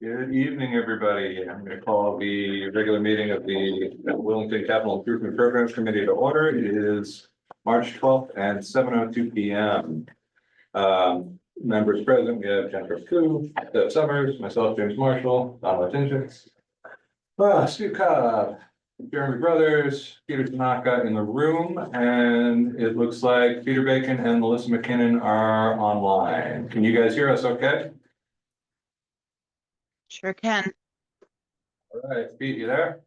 Good evening, everybody. I'm going to call the regular meeting of the Wellington Capital Improvement Programs Committee to order. It is March 12th and 7:02 p.m. Members present, we have Jennifer Koo, Deb Summers, myself, James Marshall, Don Latinchik, Stu Cobb, Jeremy Brothers, Peter Tanaka in the room, and it looks like Peter Bacon and Melissa McKinnon are online. Can you guys hear us okay? Sure can. All right, Pete, you there?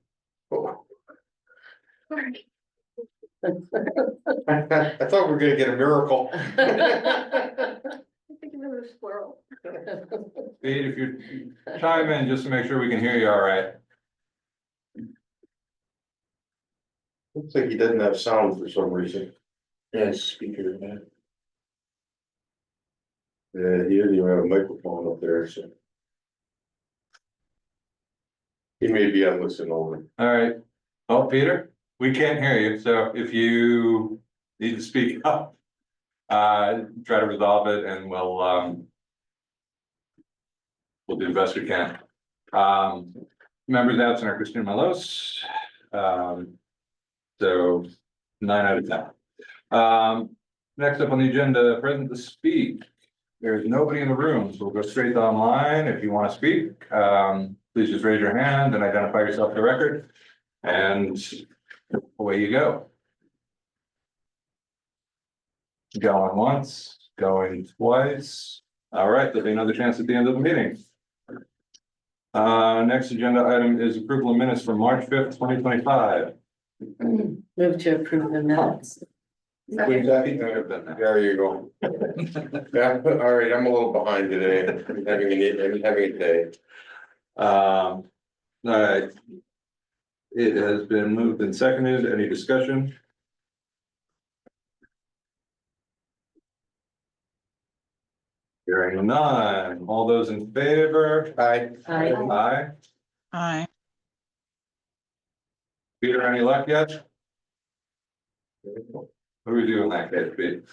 I thought we were gonna get a miracle. I think it was a squirrel. Pete, if you chime in just to make sure we can hear you all right. Looks like he doesn't have sound for some reason. Yeah, speaker, man. Yeah, he doesn't even have a microphone up there, so. He may be on listen only. All right. Oh, Peter, we can't hear you, so if you need to speak up, try to resolve it and we'll do the best we can. Members absent are Christine Malos. So 9 out of 10. Next up on the agenda, present to speak. There's nobody in the room, so we'll go straight to online. If you want to speak, please just raise your hand and identify yourself for the record. And away you go. Going once, going twice. All right, there'll be another chance at the end of the meeting. Next agenda item is approval of minutes from March 5th, 2025. Move to approve the minutes. There you go. Yeah, all right, I'm a little behind today. I'm having a day. All right. It has been moved and seconded. Any discussion? Hearing none. All those in favor? Hi. Aye. Aye. Peter, any luck yet? What do we do in that case, Pete?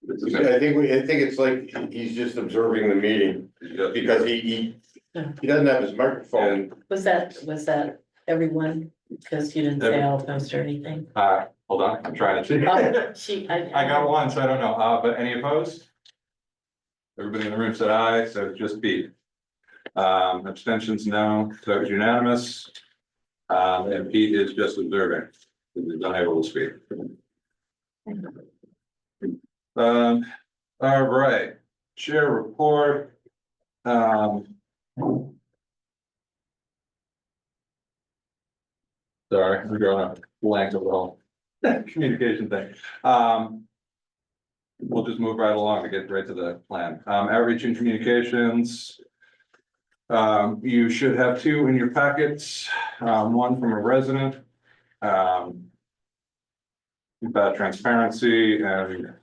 I think it's like he's just observing the meeting because he doesn't have his microphone. Was that everyone? Because you didn't say all opposed or anything. Hold on, I'm trying to see. I got one, so I don't know. But any opposed? Everybody in the room said aye, so just Pete. Abstentions, no, so it was unanimous. And Pete is just observing. He's unable to speak. All right, chair report. Sorry, we're going a blank of the whole communication thing. We'll just move right along to get right to the plan. Outreach and communications. You should have two in your packets, one from a resident. About transparency and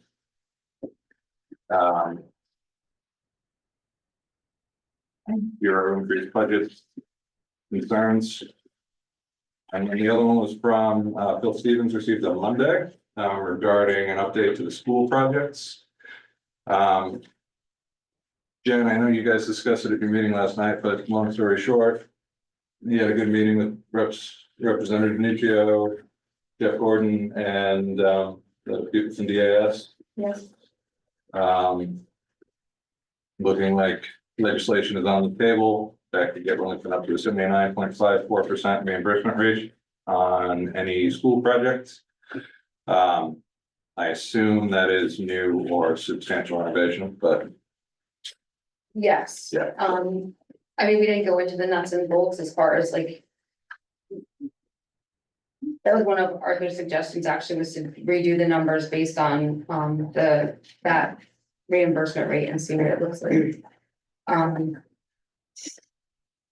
your increased budget concerns. And then the other one was from Phil Stevens, received on Monday regarding an update to the school projects. Jen, I know you guys discussed it at your meeting last night, but long story short, you had a good meeting with Representative Nuccio, Jeff Gordon, and the people from DAS. Yes. Looking like legislation is on the table that could get Wellington up to a 79.54% reimbursement rate on any school projects. I assume that is new or substantial innovation, but Yes. Yeah. I mean, we didn't go into the nuts and bolts as far as like. That was one of Arthur's suggestions, actually, was to redo the numbers based on that reimbursement rate and see what it looks like.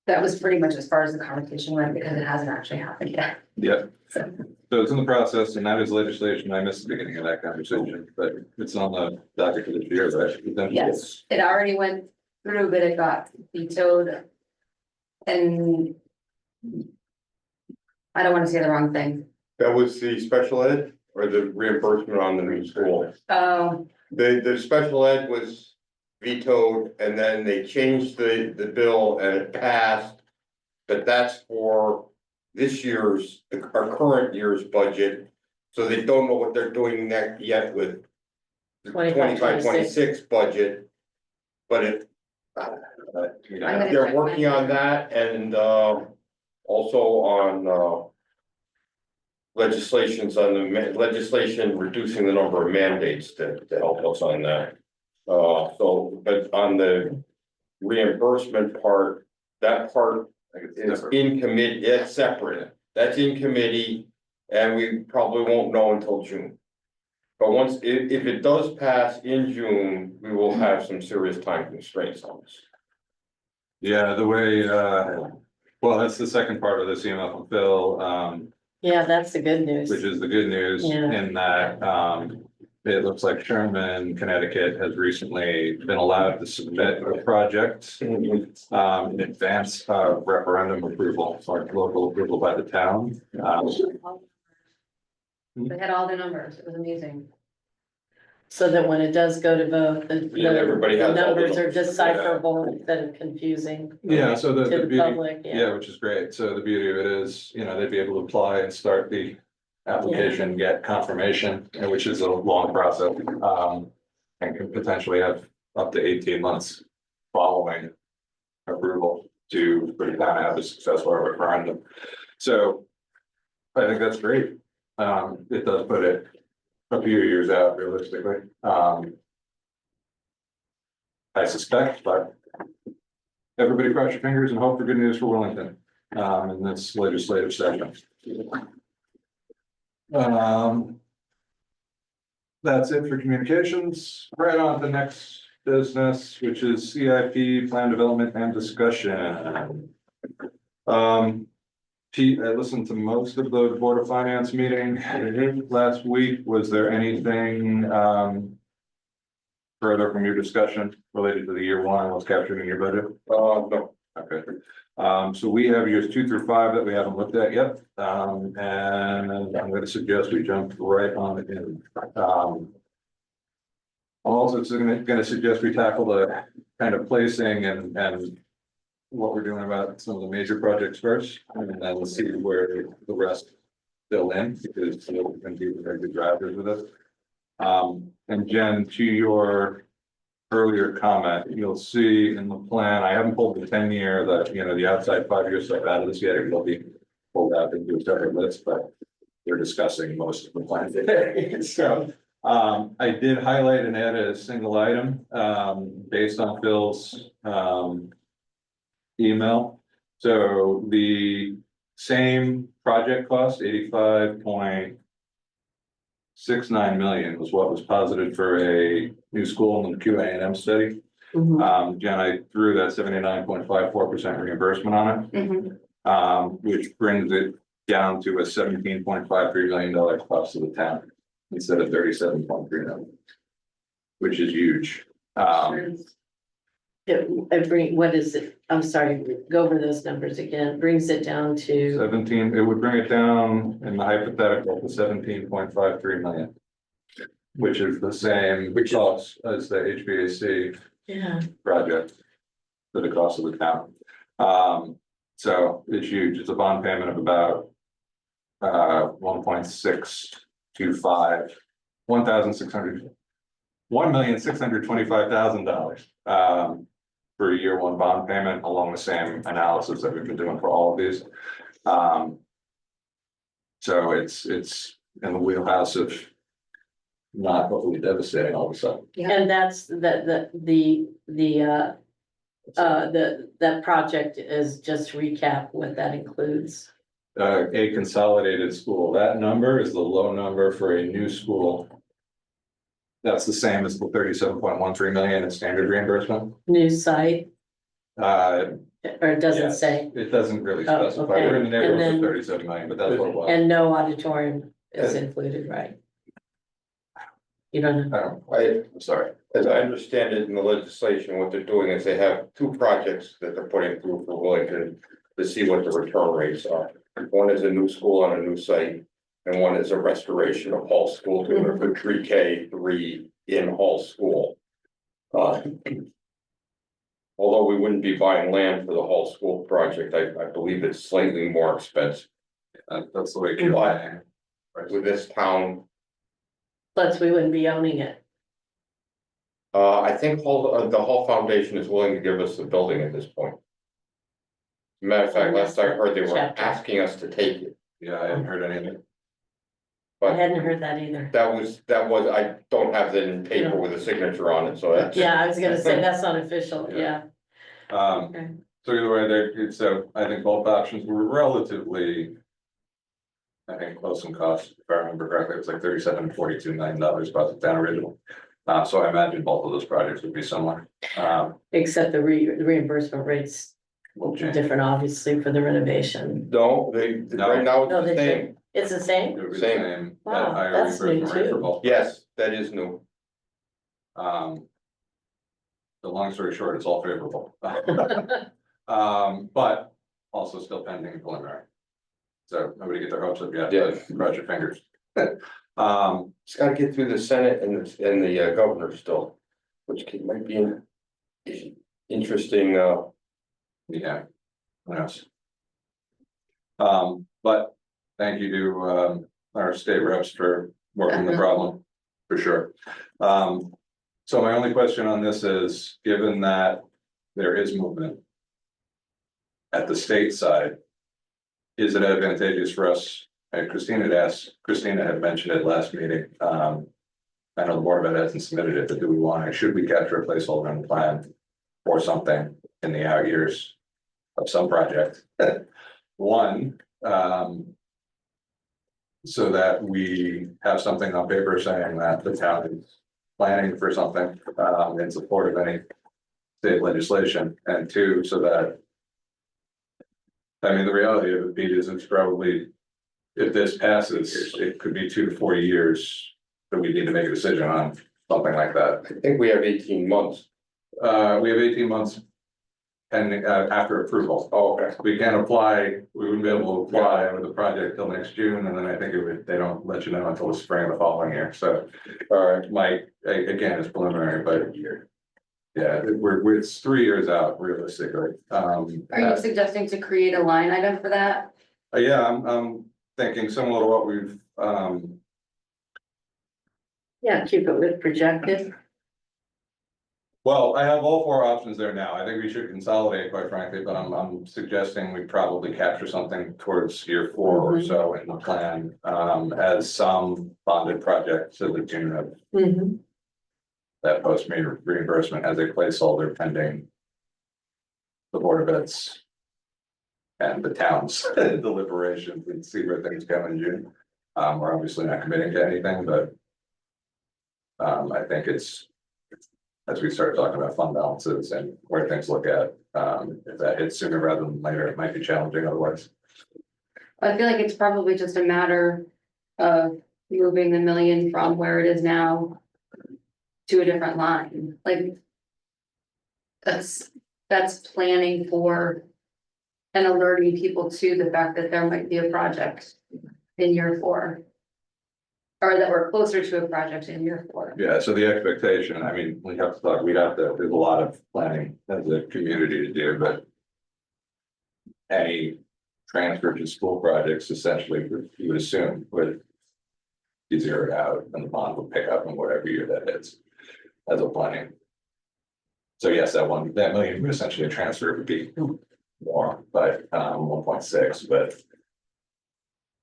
That was pretty much as far as the conversation went, because it hasn't actually happened yet. yeah. So, So it's in the process, and that is legislation. I missed the beginning of that conversation, but it's on the docket for this year, right? yes, it already went through, but it got vetoed. And I don't want to say the wrong thing. That was the special ed or the reimbursement on the new school? Oh, The special ed was vetoed, and then they changed the bill and it passed. But that's for this year's, our current year's budget, so they don't know what they're doing next yet with the 25, 25-26 budget. But it, they're working on that and, also on, legislation reducing the number of mandates to help us on that. So, but on the reimbursement part, that part is in committee, it's separate, that's in committee, and we probably won't know until June. But once, if it does pass in June, we will have some serious time constraints on this. Yeah, the way, well, that's the second part of this email from Phil, Yeah, that's the good news. which is the good news Yeah. in that, it looks like Sherman, Connecticut has recently been allowed to submit a project in advance of referendum approval, or local approval by the town. They had all the numbers, it was amazing. So that when it does go to vote, Yeah, everybody the has all the numbers are numbers. decipherable instead of confusing Yeah, so to the the beauty, public, yeah, yeah. which is great. So the beauty of it is, they'd be able to apply and start the application, get confirmation, which is a long process. And can potentially have up to 18 months following approval to put it down and have a successful referendum. So I think that's great. It does put it a few years out realistically. I suspect, but everybody cross your fingers and hope for good news for Wellington, in this legislative session. That's it for communications. Right on to the next business, which is CIP plan development and discussion. Pete, I listened to most of the Board of Finance meeting last week. Was there anything further from your discussion related to the year one, what's captured in your budget? No. Okay. So we have years 2 through 5 that we haven't looked at yet. And I'm going to suggest we jump right on it in. I'm also going to suggest we tackle the kind of placing and what we're doing about some of the major projects first, and then we'll see where the rest fill in, because we're going to be very good drivers with it. And Jen, to your earlier comment, you'll see in the plan, I haven't pulled the 10-year, the outside 5-year stuff out of this yet. It'll be pulled out into a separate list, but we're discussing most of the plan today. So I did highlight and add a single item based on Phil's email. So the same project cost, 85.69 million, was what was posited for a new school in the QA&M study. Mhm. Jen, I threw that 79.54% reimbursement on it, which brings it down to a $17.53 million cost to the town instead of 37.3 million, which is huge. What is it? I'm sorry, go over those numbers again. Brings it down to, 17, it would bring it down in the hypothetical to 17.53 million. Which is the same cost as the HVAC yeah, project. For the cost of the town. So it's huge. It's a bond payment of about 1.625, $1,625,000 for a year one bond payment, along the same analysis that we've been doing for all of these. So it's in the wheelhouse of not totally devastating all of a sudden. and that's that project is just recap what that includes. A consolidated school, that number is the low number for a new school. That's the same as the 37.13 million in standard reimbursement. New site, Uh, or it doesn't yes, say, it doesn't really Oh, specify, okay. we're in the neighborhood And of then- 37 million, but that's what it was. and no auditorium is included, right? You don't know, I'm sorry. As I understand it in the legislation, what they're doing is they have 2 projects that they're putting through for Wellington to see what the return rates are. One is a new school on a new site, and one is a restoration of Hall School to a pre-K 3 in Hall School. Uh, Although we wouldn't be buying land for the whole school project, I believe it's slightly more expensive That's the way. it Why? with this town. Plus, we wouldn't be owning it. I think the whole foundation is willing to give us the building at this point. Matter of fact, last I heard, they were Chapter. asking us to take it, Yeah, I hadn't heard anything. I but hadn't heard that either. that was, I don't have it in paper with a signature on it, so that's. Yeah, I was gonna say, that's not official, yeah. Okay. So either way, there, so I think both options were relatively. I think close in cost, if I remember correctly, it was like $37-42 million about the town original. So I imagine both of those projects would be similar. Except the reimbursement rates Will change. different, obviously, for the renovation. No, right now No, it's they the same, It's the same? It would be the Same. same. Wow, at higher that's new reimbursement rate for too. both. yes, that is new. The long story short, it's all favorable. But also still pending preliminary. So nobody get their hopes up yet, but cross your fingers. It's gotta get through the Senate and the governor still, which might be an interesting, Yeah. Who knows? But thank you to our state reps for working the problem, for sure. So my only question on this is, given that there is movement at the state side, is it advantageous for us? And Christina had mentioned it last meeting. I know the Board of Ed hasn't submitted it, but do we want, should we capture a placeholder in the plan or something in the out years of some project? One, so that we have something on paper saying that the town is planning for something in support of any state legislation, and two, so that. I mean, the reality of it, Pete, is it's probably, if this passes, it could be 2 to 4 years that we need to make a decision on something like that. I think we have 18 months. We have 18 months pending after approval. Oh, okay. We can't apply, we wouldn't be able to apply with the project till next June, and then I think they don't let you know until the spring of the following year, so. Again, it's preliminary, but yeah, it's 3 years out realistically. Are you suggesting to create a line item for that? Yeah, I'm thinking similar to what we've, Yeah, keep it with projected. well, I have all 4 options there now. I think we should consolidate, quite frankly, but I'm suggesting we probably capture something towards year 4 or so in the plan, as some bonded project to the tune of that post reimbursement as a placeholder pending the Board of Ed's and the town's deliberations and see where things go in June. We're obviously not committing to anything, but I think it's, as we start talking about fund balances and where things look at, if that hits sooner rather than later, it might be challenging otherwise. I feel like it's probably just a matter of moving the million from where it is now to a different line, like that's planning for and alerting people to the fact that there might be a project in year 4. Or that we're closer to a project in year 4. Yeah, so the expectation, I mean, there's a lot of planning as a community to do, but any transfer to school projects essentially, you would assume, would be zeroed out and the bond will pick up in whatever year that is as a planning. So yes, that million would essentially a transfer would be more, but 1.6, but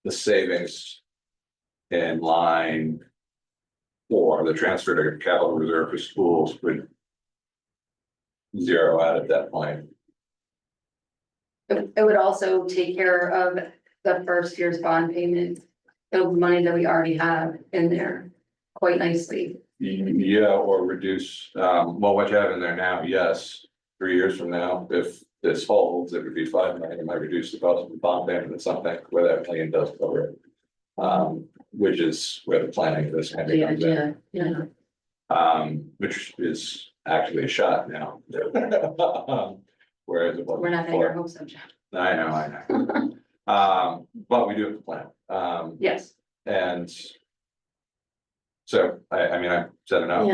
the savings in line for the transfer to capital reserve for schools would zero out at that point. It would also take care of the first year's bond payment, the money that we already have in there quite nicely. Yeah, or reduce, well, what you have in there now, yes, 3 years from now, if this holds, it would be 5 million, it might reduce the cost of the bond payment to something where that million does cover it. Which is where the planning of this kind of The comes in. idea, yeah. Which is actually a shot now. Whereas it wasn't We're not getting our before. hopes up, Jeff. I know. But we do have a plan. Yes, And So I mean, I said enough.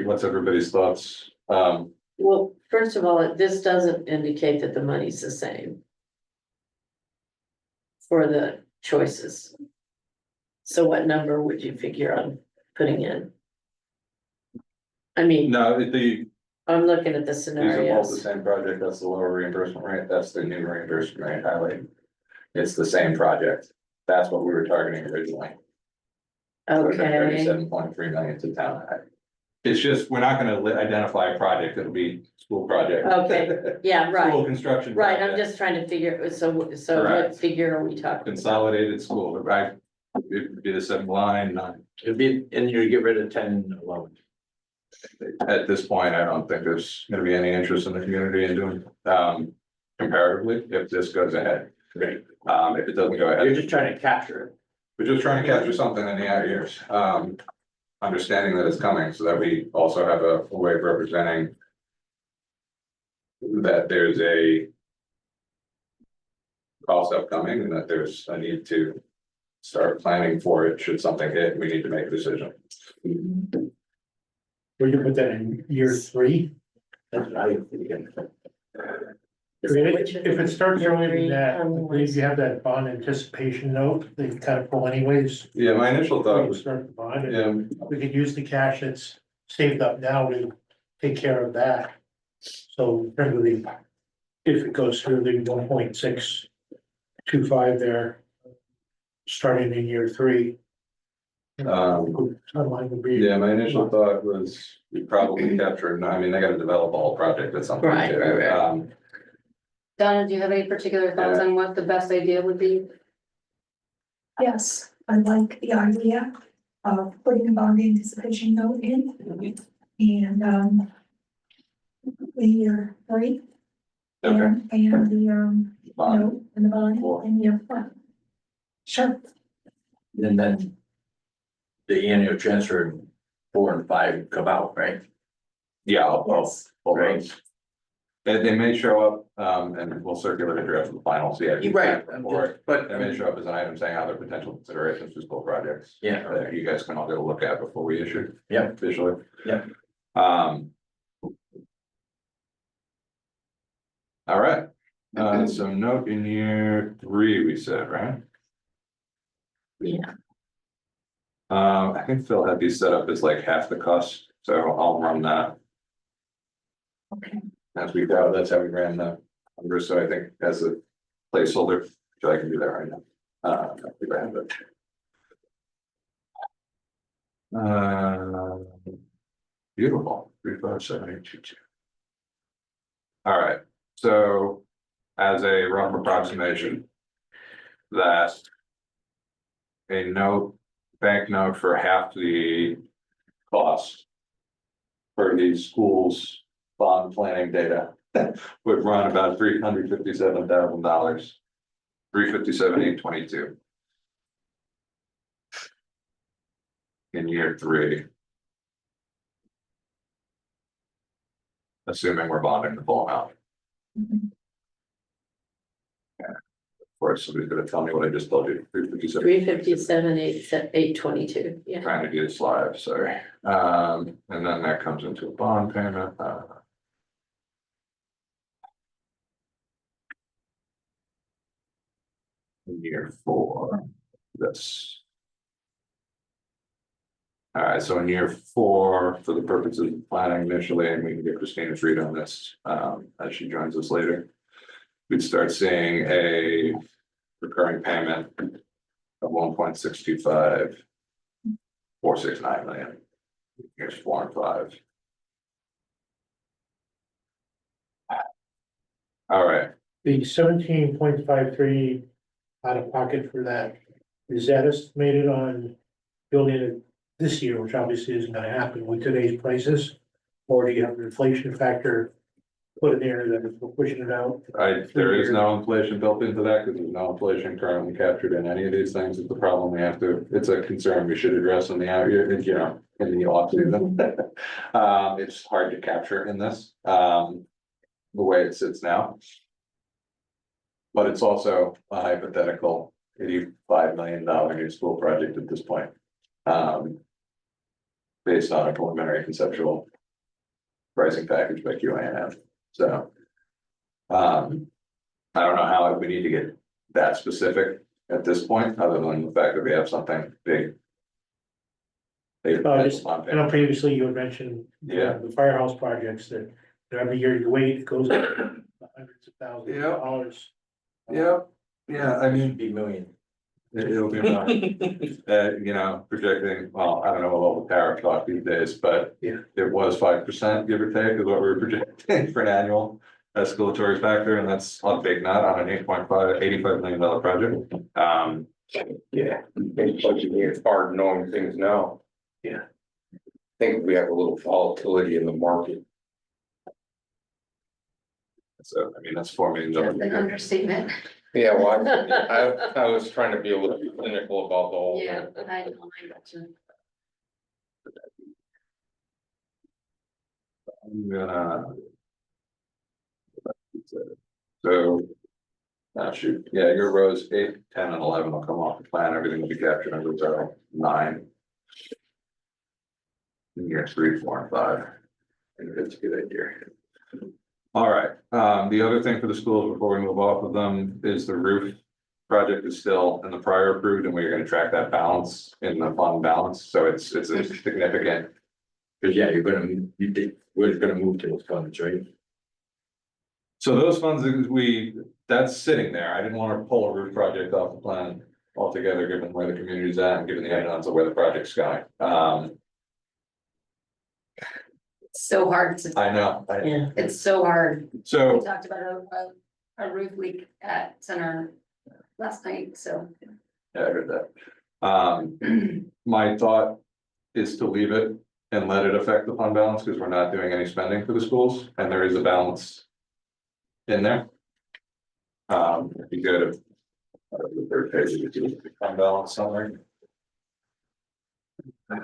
What's everybody's thoughts? Well, first of all, this doesn't indicate that the money's the same. For the choices. So what number would you figure on putting in? I mean, No, the, I'm looking at the these are both the scenarios. same project. That's the lower reimbursement rate. That's the new reimbursement rate highlight. It's the same project. That's what we were targeting originally. Okay, 37.3 million to town. It's just, we're not gonna identify a project. It'll be school project. okay, yeah, School right, construction. right, I'm project. just trying to figure, so what Correct. figure are we talking about? Consolidated school, right? It would be the same line, It'd be, and you get rid of 10 and 11. at this point, I don't think there's gonna be any interest in the community in doing, comparatively, if this goes ahead. Right. If it doesn't go You're ahead, just trying to capture it. we're just trying to capture something in the out years, understanding that it's coming, so that we also have a way of representing that there's a cost upcoming and that there's a need to start planning for it. Should something hit, we need to make a decision. Where you put that in year 3? That's what I think. If it starts earlier than that, I believe you have that bond anticipation note that you kind of pull anyways. Yeah, my initial thought We was, start the bond, and yeah, we could use the cash that's saved up now to take care of that. So in terms of the, if it goes through the 1.625 there, starting in year 3. Timeline would be. yeah, my initial thought was we probably capture, I mean, they gotta develop a whole project at some point. Right, too. right, right. Donna, do you have any particular thoughts on what the best idea would be? Yes, I like the idea of putting a bond anticipation note in. And, the year 3. Okay. And the, Bond. note and the bond in year 4. Sure, And then the annual transfer in 4 and 5 come out, right? Yeah, yes, Right. they may show up, and we'll circulate a draft of the final CIP. Or But, they may show up as an item saying other potential considerations for school projects. yeah, That you guys can all get a look at before we issue. Yeah. Officially. Yeah. All right, so note in year 3, we said, right? Yeah, I think Phil had these set up as like half the cost, so I'll run that okay. as we go. That's how we ran the numbers, so I think as a placeholder, so I can do that right now. I think I have it. Beautiful, 35782. All right, so as a rough approximation, that a note, bank note for half the cost for these schools' bond planning data would run about $357,000. 357,822. In year 3. Assuming we're bonding the full amount. Mhm. Of course, somebody's gonna tell me what I just told you, 357. 357, 822, yeah. Trying to do this live, sorry. And then that comes into a bond payment. In year 4, that's. All right, so in year 4, for the purposes of planning initially, and we can get Christina's read on this, as she joins us later. We'd start seeing a recurring payment of 1.625. 469 million. Here's 4 and 5. All right, The 17.53 out of pocket for that, is that estimated on building it this year, which obviously isn't gonna happen with today's prices? Or do you have an inflation factor put in there that we're pushing it out? there is no inflation built into that, because there's no inflation currently captured in any of these things. It's the problem we have to, it's a concern we should address in the out year, you know, in the off season. It's hard to capture in this, the way it sits now. But it's also a hypothetical $85 million new school project at this point. based on a preliminary conceptual pricing package by QANF, so. I don't know how we need to get that specific at this point, other than the fact that we have something big. Big Just, on I paper. know previously you had mentioned. Yeah. The firehouse projects that every year you wait, it goes up hundreds of thousands of Yeah. dollars. Yeah, I mean, Be million. it'll be about, you know, projecting, well, I don't know what the tariff talk these days, but. Yeah. It was 5%, give or take, is what we were projecting for an annual escalatory factor, and that's a big nut on an $85 million project. Yeah, it's budgeting, it's hard knowing things now. Yeah. I think we have a little volatility in the market. So, I mean, that's $4 million. That's an understatement. Yeah, well, I was trying to be a little clinical about the whole. Yeah, I know, I gotcha. I'm gonna. So. Shoot, yeah, your rows 8, 10, and 11 will come off the plan, everything will be captured under row 9. And year 3, 4, and 5. I think that's a good idea. All right, the other thing for the schools before we move off of them is the roof project is still in the prior approved, and we're gonna track that balance in the fund balance, so it's a significant. Cause yeah, we're gonna move to those funds, right? So those funds, that's sitting there, I didn't wanna pull a roof project off the plan altogether, given where the community's at and given the unknowns of where the project's going. It's so hard to, I know, Yeah, it's so hard. We so, talked about a roof leak at center last night, so. yeah, I heard that. My thought is to leave it and let it affect the fund balance, because we're not doing any spending for the schools, and there is a balance in there. If you go to the third page, you can see the fund balance summary.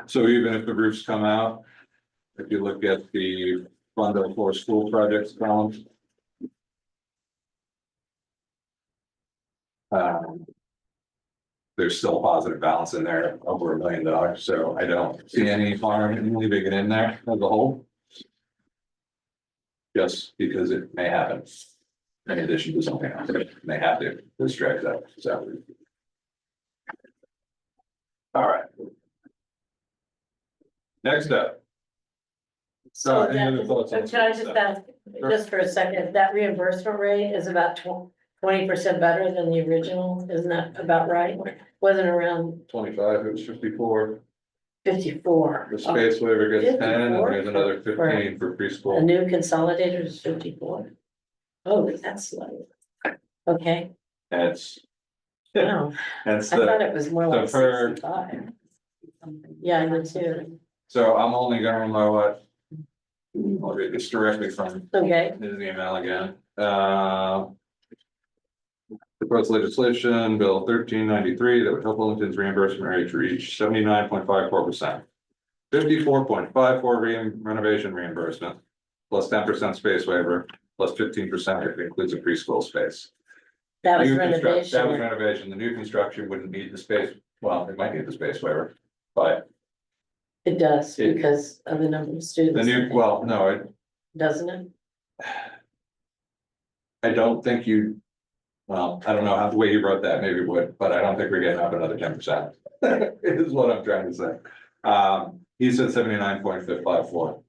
So even if the roofs come out, if you look at the fund for school projects balance. There's still a positive balance in there, over $1 million, so I don't see any harm in leaving it in there as a whole. Just because it may happen. In addition to something else, it may have to, this drags out, so. All right. Next up. so Any other thoughts on that, can I just ask, just for a second, that reimbursement rate is about 20% better than the original, isn't that about right? Wasn't around 25, it was 54, 54. the space waiver gets 10, and 54 there's another 15 for A preschool. new consolidated is 54. Oh, that's low. Okay, That's, wow, that's I thought the, it was more like so for- 65. Yeah, I did too. so I'm only going by what. I'll read this directly from Okay, his email again, proposed legislation, bill 1393, that would help Wellington's reimbursement rate to reach 79.54%. 54.54 renovation reimbursement, plus 10% space waiver, plus 15% if it includes a preschool space. that was New construct- That was renovation. renovation, the new construction wouldn't need the space, well, it might need the space waiver, but It does It- because of the number of students. the new, well, no, Doesn't it? I don't think you. Well, I don't know how the way you wrote that, maybe it would, but I don't think we're getting up another 10%. Is what I'm trying to say. He said 79.54.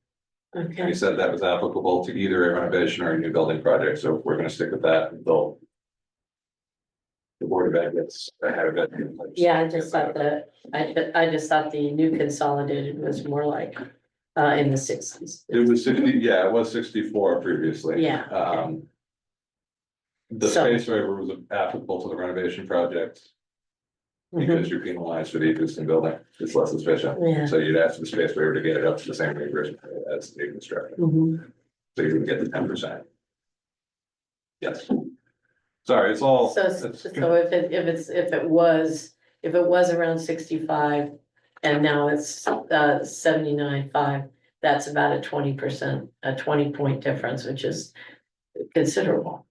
And he Okay, said that was applicable to either a renovation or a new building project, so we're gonna stick with that until. The Board of Ed gets ahead of it. yeah, I just thought that, I just thought the new consolidated was more like, in the 60s. It was 60, yeah, it was 64 previously. Yeah, okay. The So- space waiver was applicable to the renovation project. Mhm. Because you're penalized for the existing building, it's less efficient, Yeah. so you'd ask for the space waiver to get it up to the same reimbursement as the construction, Mhm. so you would get the 10%. Yes. Sorry, it's all. So, it's- so if it was around 65 and now it's 79.5, that's about a 20%, a 20-point difference, which is considerable.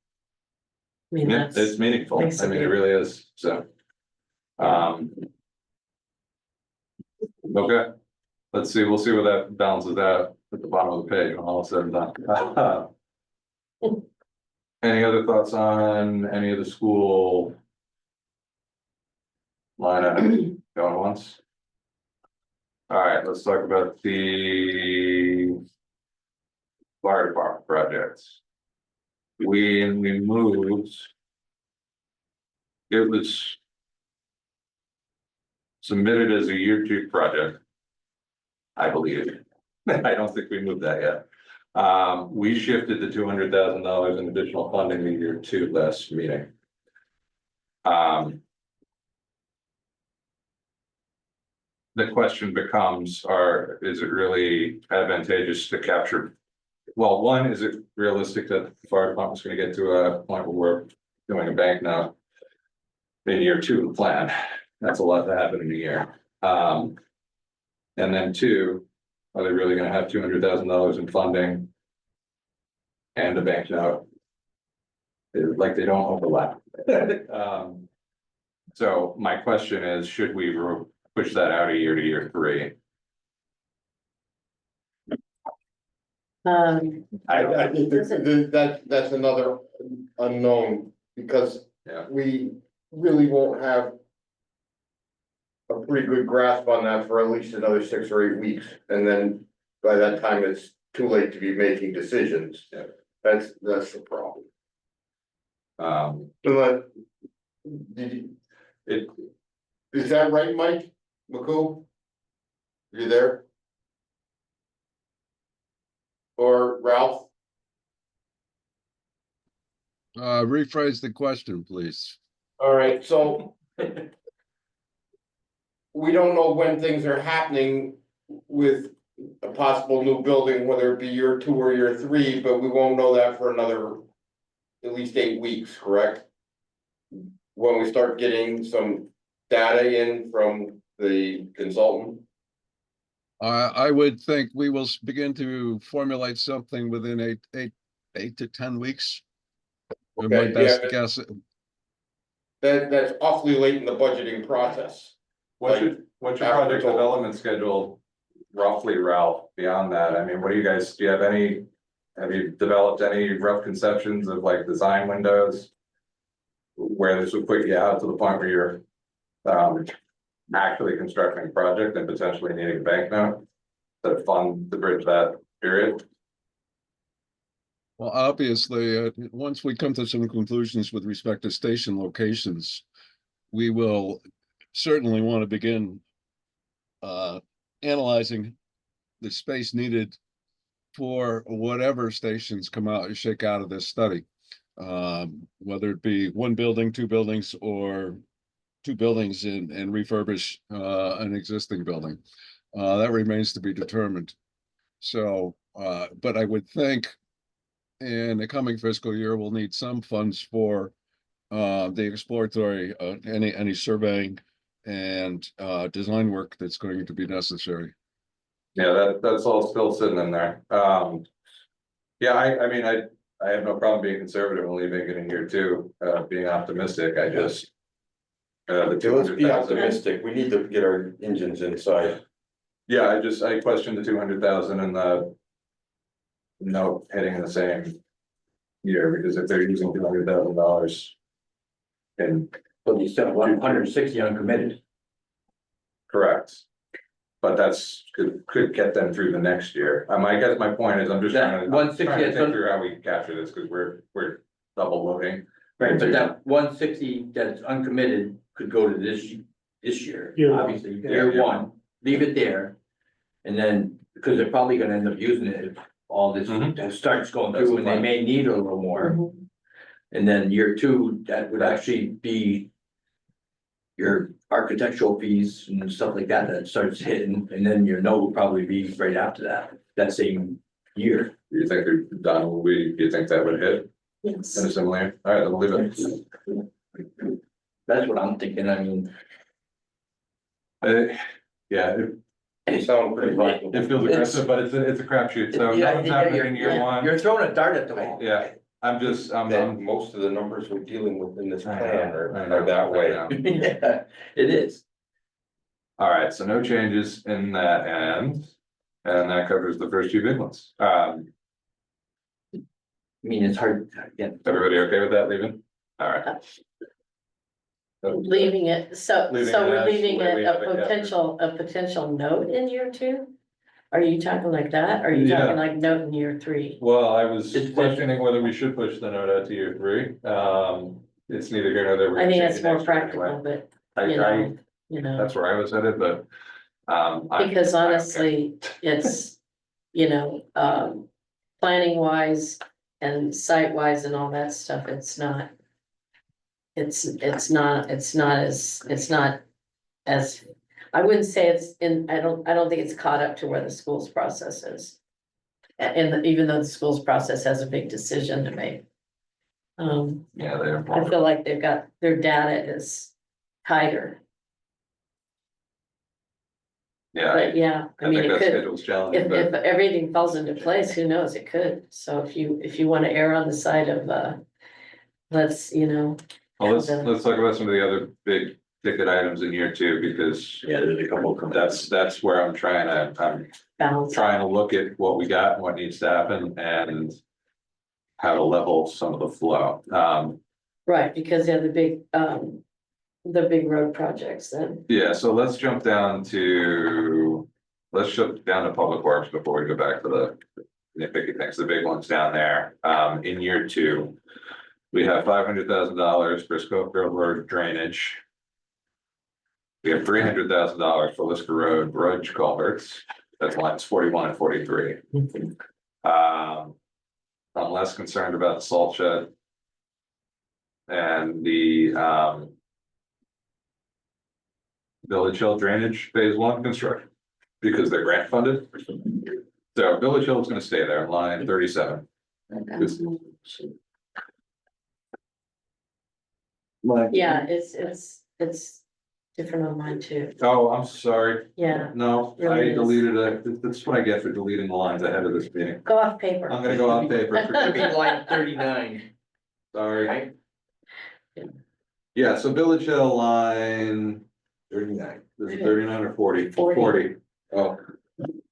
I mean, Yeah, that's, it's meaningful, makes I a mean, it big- really is, so. Okay. let's see, we'll see where that balances out at the bottom of the page when all is said and done. Any other thoughts on any of the school line items going once? All right, let's talk about the fire department projects. We moved. It was submitted as a year 2 project, I believe. I don't think we moved that yet. We shifted the $200,000 in additional funding to year 2 last meeting. The question becomes, is it really advantageous to capture? Well, one, is it realistic that the fire department's gonna get to a point where we're doing a bank note in year 2 of the plan? That's a lot to happen in a year. And then 2, are they really gonna have $200,000 in funding and a bank note? Like, they don't overlap. So my question is, should we push that out a year to year 3? I think that's another unknown, because Yeah. we really won't have a pretty good grasp on that for at least another 6 or 8 weeks, and then by that time, it's too late to be making decisions. Yeah. That's the problem. But, is that right, Mike McCoo? You there? Or Ralph? Rephrase the question, please. All right, so. We don't know when things are happening with a possible new building, whether it be year 2 or year 3, but we won't know that for another. At least 8 weeks, correct? When we start getting some data in from the consultant. I would think we will begin to formulate something within eight to 10 weeks. My Okay, best yeah. guess. That's awfully late in the budgeting process. What's your project development schedule roughly, Ralph, beyond that? I mean, what do you guys, have you developed any rough conceptions of like design windows? Where this would put you out to the point where you're actually constructing a project and potentially needing a bank note to fund to bridge that period? Well, obviously, once we come to some conclusions with respect to station locations, we will certainly want to begin analyzing the space needed for whatever stations shake out of this study. Whether it be 1 building, 2 buildings, or 2 buildings and refurbish an existing building. That remains to be determined. So, but I would think in the coming fiscal year, we'll need some funds for the exploratory, any surveying and design work that's going to be necessary. Yeah, that's all still sitting in there. Yeah, I mean, I have no problem being conservative and leaving it in here too, being optimistic. I just. Let's be optimistic, we need to get our engines inside. Yeah, I questioned the 200,000 and the. Note heading in the same year, because if they're using $200,000. And But you still have 160 uncommitted. correct. But that's could get them through the next year. I guess my point is, I'm just That trying to 160 think through how we capture this, because we're double loading. Right, but that 160 that's uncommitted could go to this year, Year one. obviously, year Yeah. 1, leave it there. And then, because they're probably gonna end up using it if all this starts going That's through, the and they plan. may need a little more. Mhm. And then year 2, that would actually be your architectural fees and stuff like that, that starts hitting, and then your note will probably be right after that same year. Do you think they're done? Do you think that would hit Yes. in a similar year? All right, then we'll leave it. That's what I'm thinking, I mean. Yeah, You sound pretty right. it feels aggressive, but it's a crapshoot, so Yeah, nothing's happening in year 1. You're throwing a dart at the wall. Yeah, That most of the numbers we're dealing with in this I plan know, I are know, that I way. know. Yeah, it is. All right, so no changes in that end. And that covers the first two big ones. I mean, it's hard, yeah. Everybody okay with that, leaving? All right. Leaving it, so Leaving we're it as leaving the way we it have it, yeah. a potential note in year two? Are you talking like that? Or are you Yeah. talking like note in year three? Well, I was It's- questioning whether we should push the note out to year three. It's neither here nor there. We're I think gonna that's change it more next year practical, anyway. but you know, That's where I was headed, but, because honestly, it's, planning wise and site wise and all that stuff, it's not. It's not as, I wouldn't say it's in, I don't think it's caught up to where the schools process is. And even though the schools process has a big decision to make. Yeah, they're. I feel like they've got, their data is tighter, Yeah, but yeah, I mean, think it that could. schedule's challenging, If but everything falls into place, who knows, it could, so if you wanna err on the side of, let's, well, let's talk about some of the other big ticket items in year two, because Yeah, there's a couple coming. that's where I'm I'm balance. trying to look at what we got and what needs to happen and how to level some of the flow. Right, because they're the big road projects then. Yeah, so let's jump down to, Public Works before we go back to the nitpicky things, the big ones down there. In year two, we have $500,000 for Schofield Road drainage. We have $300,000 for Lisker Road bridge culverts. That's lines 41 and 43. I'm less concerned about the salt shed. And the Village Hill drainage phase one construction, because they're grant funded. So Village Hill is gonna stay there in line 37. Yeah, it's different on mine too, Oh, I'm sorry. yeah, No, I Really is. deleted it. That's what I get for deleting the lines ahead of this meeting. go off paper. I'm gonna go on paper. It'd be line 39, Sorry. right? Yeah, so Village Hill line 39. is it 39 or 40? 40. 40. Oh.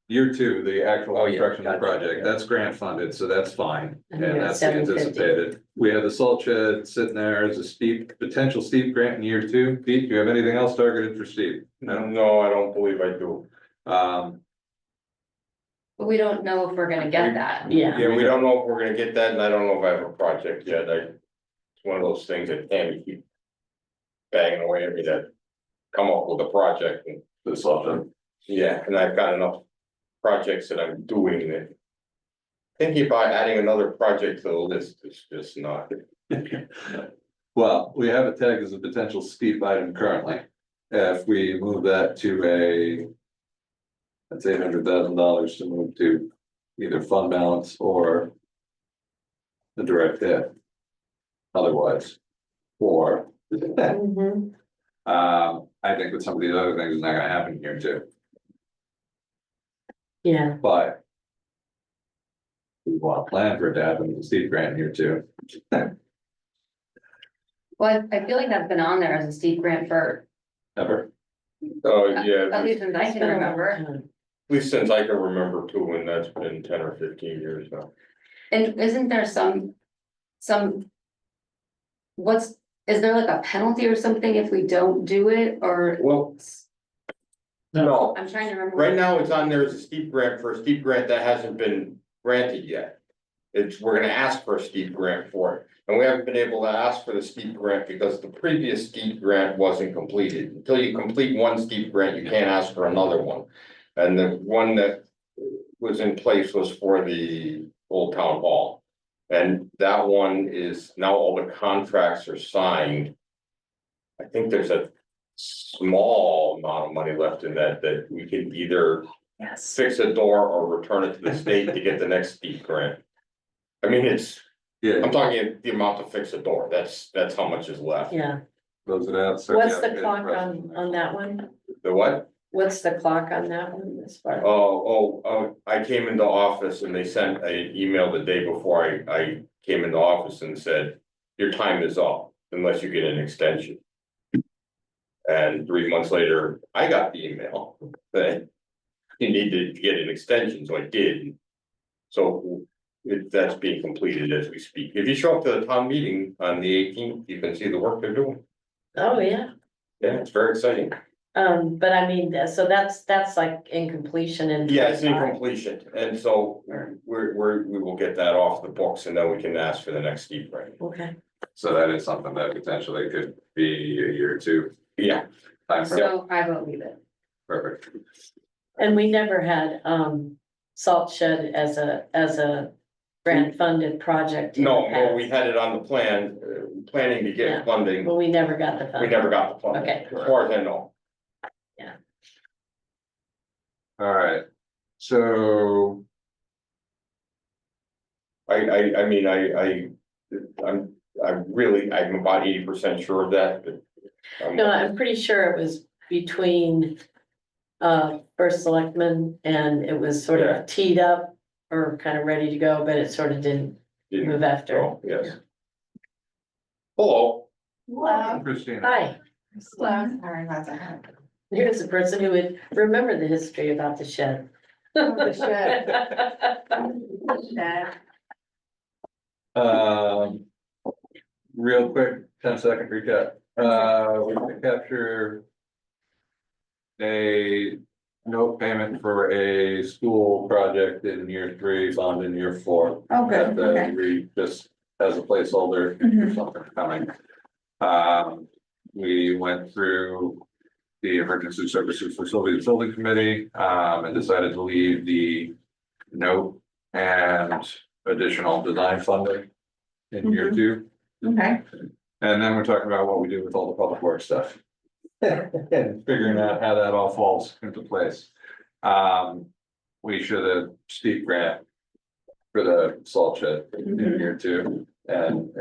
Year two, the actual Oh, yeah, construction of the gotcha, project, yeah. that's grant funded, so that's fine. And And you're at that's the 750. anticipated. We have the salt shed sitting there as a potential steep grant in year two. Pete, do you have anything else targeted for steep? No, I don't believe I do. But we don't know if we're gonna get that. Yeah, Yeah, we don't know if we're gonna get that, and I don't know if I have a project yet. It's one of those things that Tammy keep banging away at me that come up with a project and, the salt shed. yeah, and I've got enough projects that I'm doing that. Thinking about adding another project to the list is just not. Well, we have it tagged as a potential steep item currently. If we move that to that's $800,000 to move to either fund balance or the direct hit. Otherwise, or, mhm, I think with some of these other things, it's not gonna happen here too, yeah, but we want to plan for it to happen with the steep grant here too. Well, I feel like that's been on there as a steep grant for, Ever, Oh, yeah, at at least since I it's can been a long remember. time. least since I can remember too, and that's been 10 or 15 years now. And isn't there some? Is there like a penalty or something if we don't do it, or? Well. No, I'm trying to remember. right now it's on there as a steep grant for a steep grant that hasn't been granted yet. We're gonna ask for a steep grant for it, and we haven't been able to ask for the steep grant because the previous steep grant wasn't completed. Until you complete one steep grant, you can't ask for another one. And the one that was in place was for the old town hall. And that one is, now all the contracts are signed. I think there's a small amount of money left in that we can either Yes, fix a door or return it to the state to get the next steep grant. I mean, I'm yeah, talking the amount to fix a door, that's how much is left. yeah, close it out. start what's the application clock process. on that one? The what? What's the clock on that one as far? I came into office and they sent an email the day before I came into office and said, your time is up unless you get an extension. And 3 months later, I got the email that he needed to get an extension, so I did. So that's being completed as we speak. If you show up to the town meeting on the 18th, you can see the work they're doing. Oh, yeah. Yeah, it's very exciting. But I mean, so that's like in completion in. Yeah, it's in 25. completion, and so we will get that off the books and then we can ask for the next deep break. Okay, So that is something that potentially could be a year or two. Yeah, Time frame. So I will leave it. Perfect. and we never had, salt shed as a grant funded project. in the no, well, we past. had it on the plan, planning to Yeah. get funding, But we never got the we funding. never got the funding, Okay. as far as I know. All right, so I mean, I'm about 80% sure of that, but. No, I'm pretty sure it was between, first selectman and it was sort Yeah. of teed up or kind of ready to go, but it sort of didn't move after. So, yes. Hello, Christina. Hi, Sorry about that. here's a person who would remember the history about the shed. The shed. Real quick, 10-second recap, we can capture. A note payment for a school project in year 3, bond in year 4. Oh, good, That, okay. we just as a placeholder, Mhm. for something coming. We went through. The Emergency Services Facilities Building Committee, and decided to leave the note and additional design funding. In year 2, Okay. and then we're talking about what we do with all the public works stuff. And figuring out how that all falls into place. We should have steep grant. For the salt shed in Mhm. year 2, and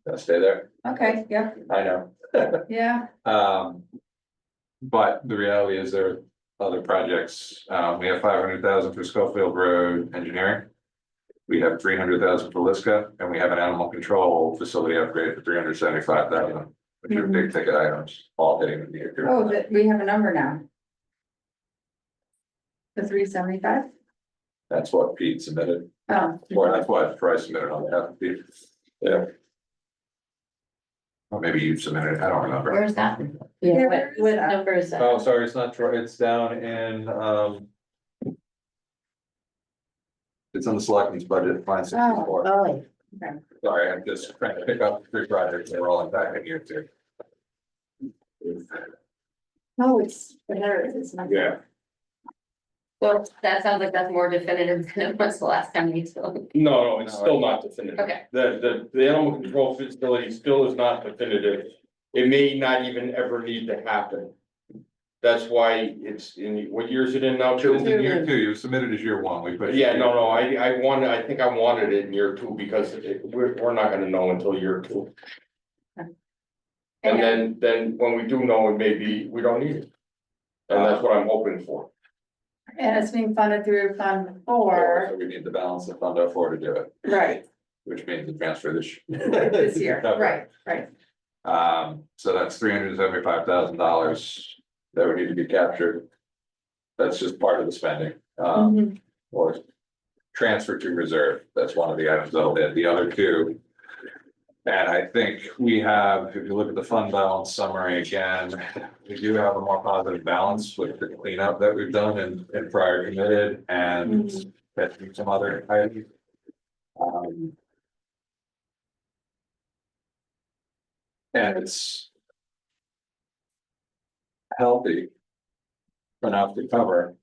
gonna stay there, Okay, yep, I know. yeah. But the reality is there are other projects, we have 500,000 for Schofield Road engineering. We have 300,000 for Liska, and we have an animal control facility upgrade for 375,000. Which are big ticket items, all hitting in the year. Oh, that, we have a number now. The 375? That's what Pete submitted, Oh, or that's what Price submitted on behalf of Pete. Yeah. Or maybe you submitted, it, I don't remember. where's that? Yeah, Yeah, what, where is what that? number is that? Oh, sorry, it's not Troy, it's down in, it's on the selectmen's budget, line 64. Oh, Sorry, I'm just trying to pick up 3 projects that were all impacting here too. Oh, it's, there it is. Yeah. Well, that sounds like that's more definitive than it was the last time we spoke. no, it's still not definitive. Okay. The animal control facility still is not definitive. It may not even ever need to happen. That's why it's in, what year is it in now? It was in Two? year 2, you submitted as year 1, we put. Yeah, no, I think I wanted it in year 2 because we're not gonna know until year 2. And then when we do know, it may be, we don't need it. And that's what I'm hoping for. And it's being funded through Fund So we need the balance of Fund 04 to do it, Right, which means the transfer this. this year, right. So that's $375,000 that would need to be captured. That's just part of the spending, Mhm. or transfer to reserve, that's one of the items that'll hit, the other 2. And I think we have, if you look at the fund balance summary again, we do have a more positive balance with the cleanup that we've done in prior committed and some other items. And it's healthy enough to cover.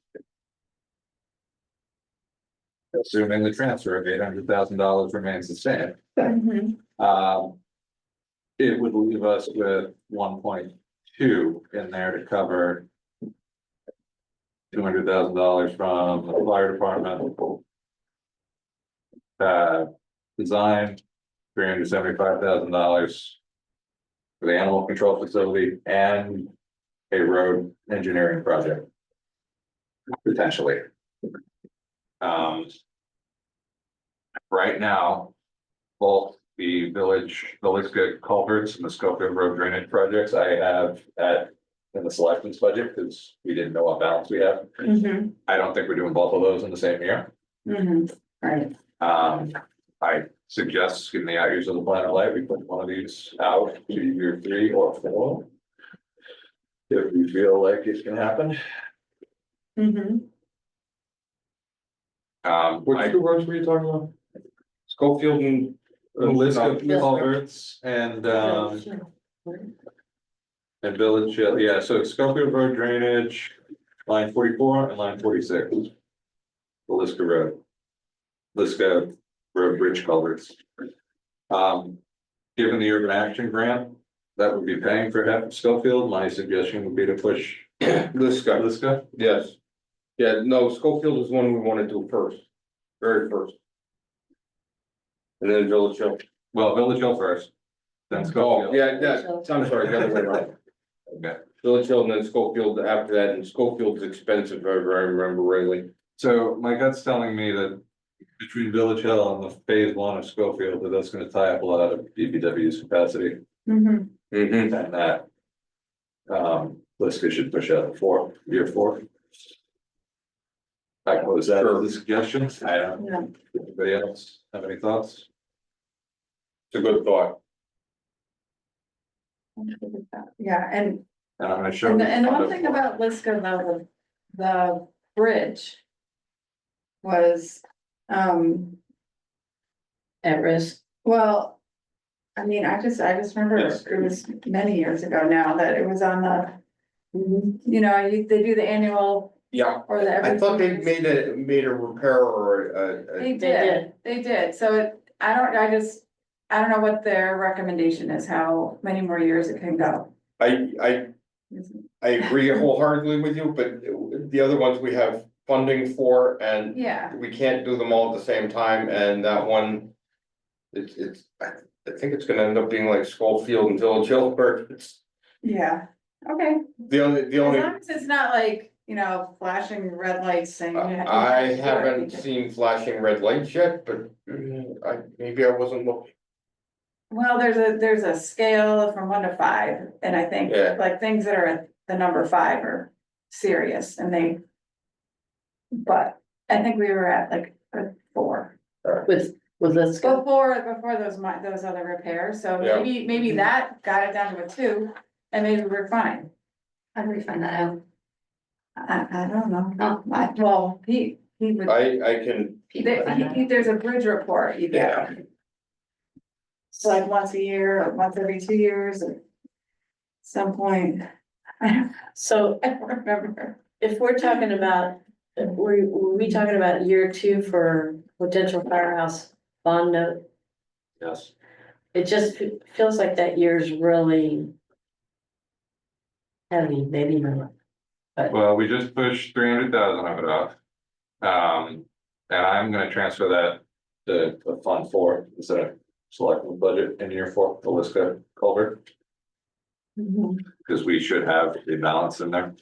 Assuming the transfer of $800,000 remains the same. Mhm. It would leave us with 1.2 in there to cover. $200,000 from the fire department. Design, $375,000. For the animal control facility and a road engineering project. Potentially. Right now, both the Liska culverts and the Schofield Road drainage projects I have in the selectmen's budget, because we didn't know what balance we have. Mhm, I don't think we're doing both of those in the same year. mhm, right, I suggest, given the out years of the planet life, we put one of these out to year 3 or 4. If we feel like it can happen. mhm. Which two roads were you talking about? Schofield and. The list of No. culverts and Village, yeah, so it's Schofield Road drainage, line 44 and line 46. The Liska Road. Liska Road bridge culverts. Given the urban action grant, that would be paying for half of Schofield, my suggestion would be to push Liska, Liska. yes. Yeah, no, Schofield is one we wanna do first, very first. And then Village Hill. Well, Village Hill first. Then Oh, Schofield. yeah, I'm sorry, the other way around. Okay. Village Hill and then Schofield after that, and Schofield's expensive, if I remember rightly. So my gut's telling me that between Village Hill and the phase 1 of Schofield, that that's gonna tie up a lot of DPW's capacity Mhm. Mm-hmm. and that. Liska should push out to year 4. I was that Sure. the suggestion? I don't, Yeah. anybody else have any thoughts? It's a good thought. Yeah, and And I'm gonna show. And the you one thing about Liska though, the bridge was, At risk. well, I mean, I just remember Yes. it was many years ago now that it was on the, you know, they do the annual Yeah, or the. I thought they every- made a repair or They did. they did, so I don't know what their recommendation is, how many more years it can go. I agree wholeheartedly with you, but the other ones we have funding for and Yeah, we can't do them all at the same time, and that one. I think it's gonna end up being like Schofield and Village Hill, where it's yeah, okay. the As only. long as it's not like, you know, flashing red lights saying. you have to I do it, haven't because- seen flashing red lights yet, but maybe I wasn't looking. Well, there's a scale from 1 to 5, and I think Yeah. like things that are at the number 5 are serious and but I think we were at like a 4. With this go. Before those other repairs, so Yeah. maybe that got it down to a 2, and maybe we're fine. How do we find that out? I don't know, well, he would, I can, there's a bridge report you get. yeah, It's like once a year, or once every 2 years, at some point. So I don't remember. if we're talking about, were we talking about year 2 for potential firehouse bond note? Yes. It just feels like that year's really heavy, maybe not. Well, we just pushed 300,000 of it off. And I'm gonna transfer that to the fund 4, instead of selecting budget in year 4, the Liska culvert, because we should have the balance in there,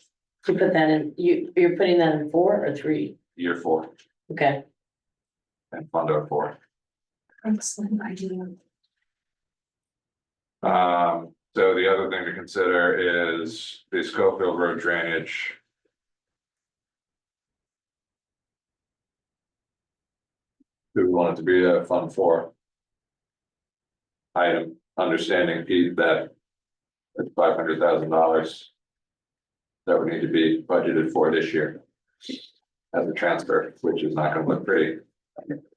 To put that in, you're putting that in 4 or 3? year 4 Okay, and fund 4. Excellent idea. So the other thing to consider is the Schofield Road drainage. Do we want it to be a fund 4 item, understanding, Pete, that it's $500,000 that would need to be budgeted for this year as a transfer, which is not gonna look pretty.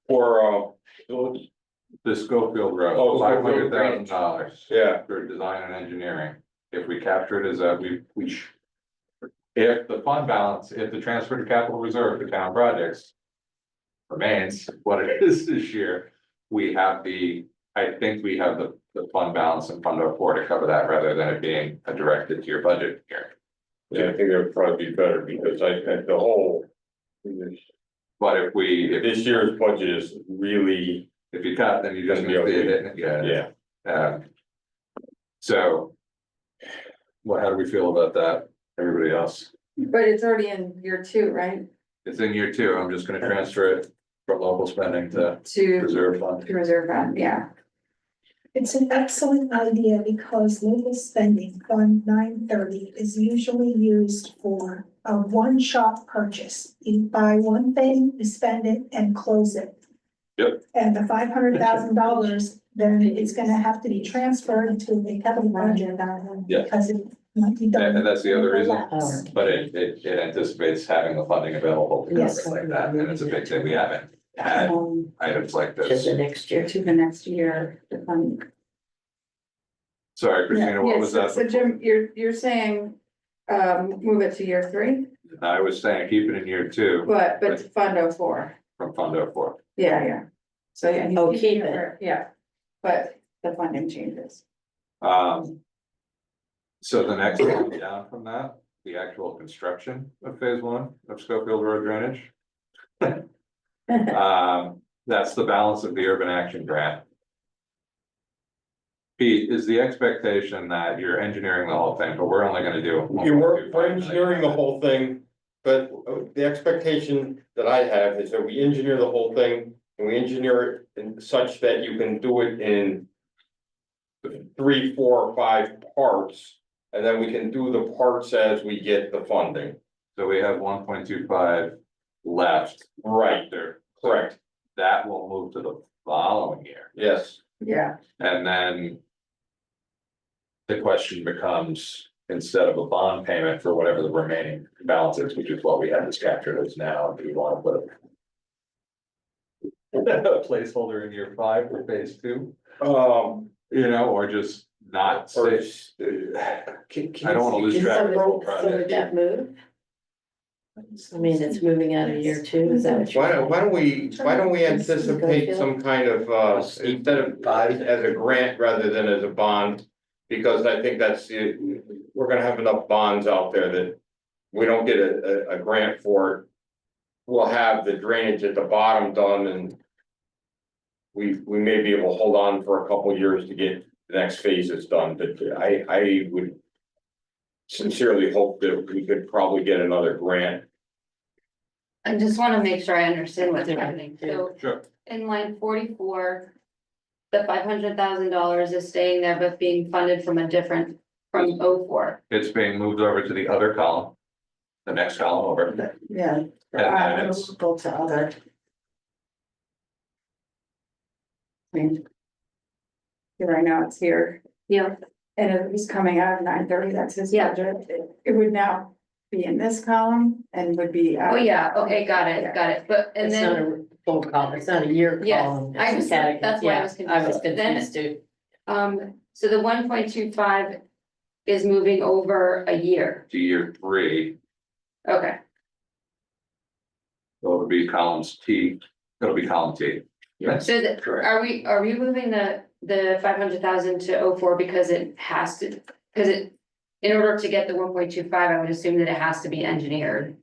for, The Schofield Road, Oh, $500,000 yeah, for design and engineering. If we capture it as a, if the fund balance, if the transfer to capital reserve for town projects remains what it is this year, I think we have the fund balance and fund 4 to cover that, rather than it being a directed to your budget here. yeah, I think that would probably be better, because the whole. But if This year's budget is really, if you cut, then you just Gonna be miss the okay. hit, yeah, So. How do we feel about that? Everybody else? But it's already in year 2, right? It's in year 2. I'm just gonna transfer it from local spending to To reserve fund. reserve fund, yeah. It's an excellent idea because local spending Fund 930 is usually used for a one-shot purchase. You buy one thing, you spend it and close it. Yep. And the $500,000, then it's gonna have to be transferred to the capital budget. Yeah. Because it might be done. And that's the other reason. overlaps. But it anticipates having the funding available to cover Yes. it like that, and it's a big thing, we haven't had items like To this. the next year. To the next year. Sorry, Christina, what was that? So Jim, you're saying, move it to year 3, I was saying keep it in year 2 but to Fund 04. from Fund 04. Yeah. So yeah. he's Oh, keeping keep it. for- Yeah, but the funding changes. So the next one down from that, the actual construction of phase 1 of Schofield Road drainage. That's the balance of the urban action grant. Pete, is the expectation that you're engineering the whole thing, but we're only gonna do. Yeah, we're engineering the whole thing, but the expectation that I have is that we engineer the whole thing and we engineer it in such that you can do it in 3, 4, or 5 parts, and then we can do the parts as we get the funding. So we have 1.25 left. Right, There, correct, that will move to the following year, yes. Yeah. and then. The question becomes, instead of a bond payment for whatever the remaining balance is, which is what we have this captured as now, do you want to put a placeholder in year 5 for phase 2, you know, or just not Or say, I don't wanna lose track of the whole So would project. that move? I mean, it's moving out of year 2, is that what you're? why don't we anticipate some kind of, instead of as a grant rather than as a bond? Because I think that's, we're gonna have enough bonds out there that we don't get a grant for it. We'll have the drainage at the bottom done and we may be able to hold on for a couple years to get the next phases done, but I would sincerely hope that we could probably get another grant. I just wanna make sure I understand what's happening, so Sure, in line 44. The $500,000 is staying there but being funded from a different, from 04. it's being moved over to the other column. The next column over, Yeah. and then it's, Go to other. Right now it's here, Yeah. and it was coming out of 930, that's his Yeah. budget. It would now be in this column and would be. Oh, yeah, okay, got it, but, and It's not then, a full column, it's not a year Yes, column. I it's a was- category. that's why I Yeah, was I was confused. Then- confused too. so the 1.25 is moving over a year, to year 3, okay. so it would be columns T, it'll be column T. So the, Correct. are we moving the 500,000 to 04 because it has to, because it. In order to get the 1.25, I would assume that it has to be engineered.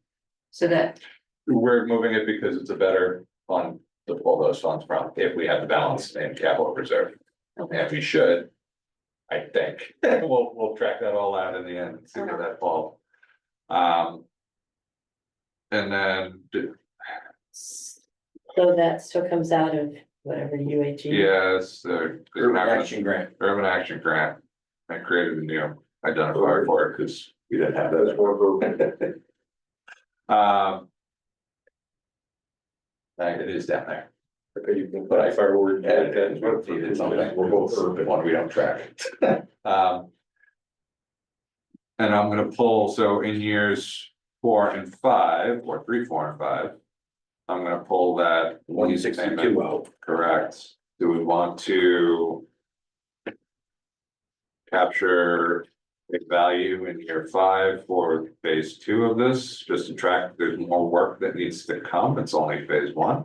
So that, We're moving it because it's a better fund to pull those funds from, if we have the balance in capital reserve, and we should. I think, we'll track that all out in the end, and see where that falls. And then, So that still comes out of whatever UAG. yes, the Urban action grant. urban action grant. I created a new identifier for it, because we didn't have that. It is down there. But I forward added that, it's something, we're both urban one, we don't track. And I'm gonna pull, so in years 4 and 5, or 3, 4, and 5. I'm gonna pull that. 162 out. Correct. Do we want to? Capture a value in year 5 for phase 2 of this, just to track, there's more work that needs to come, it's only phase 1.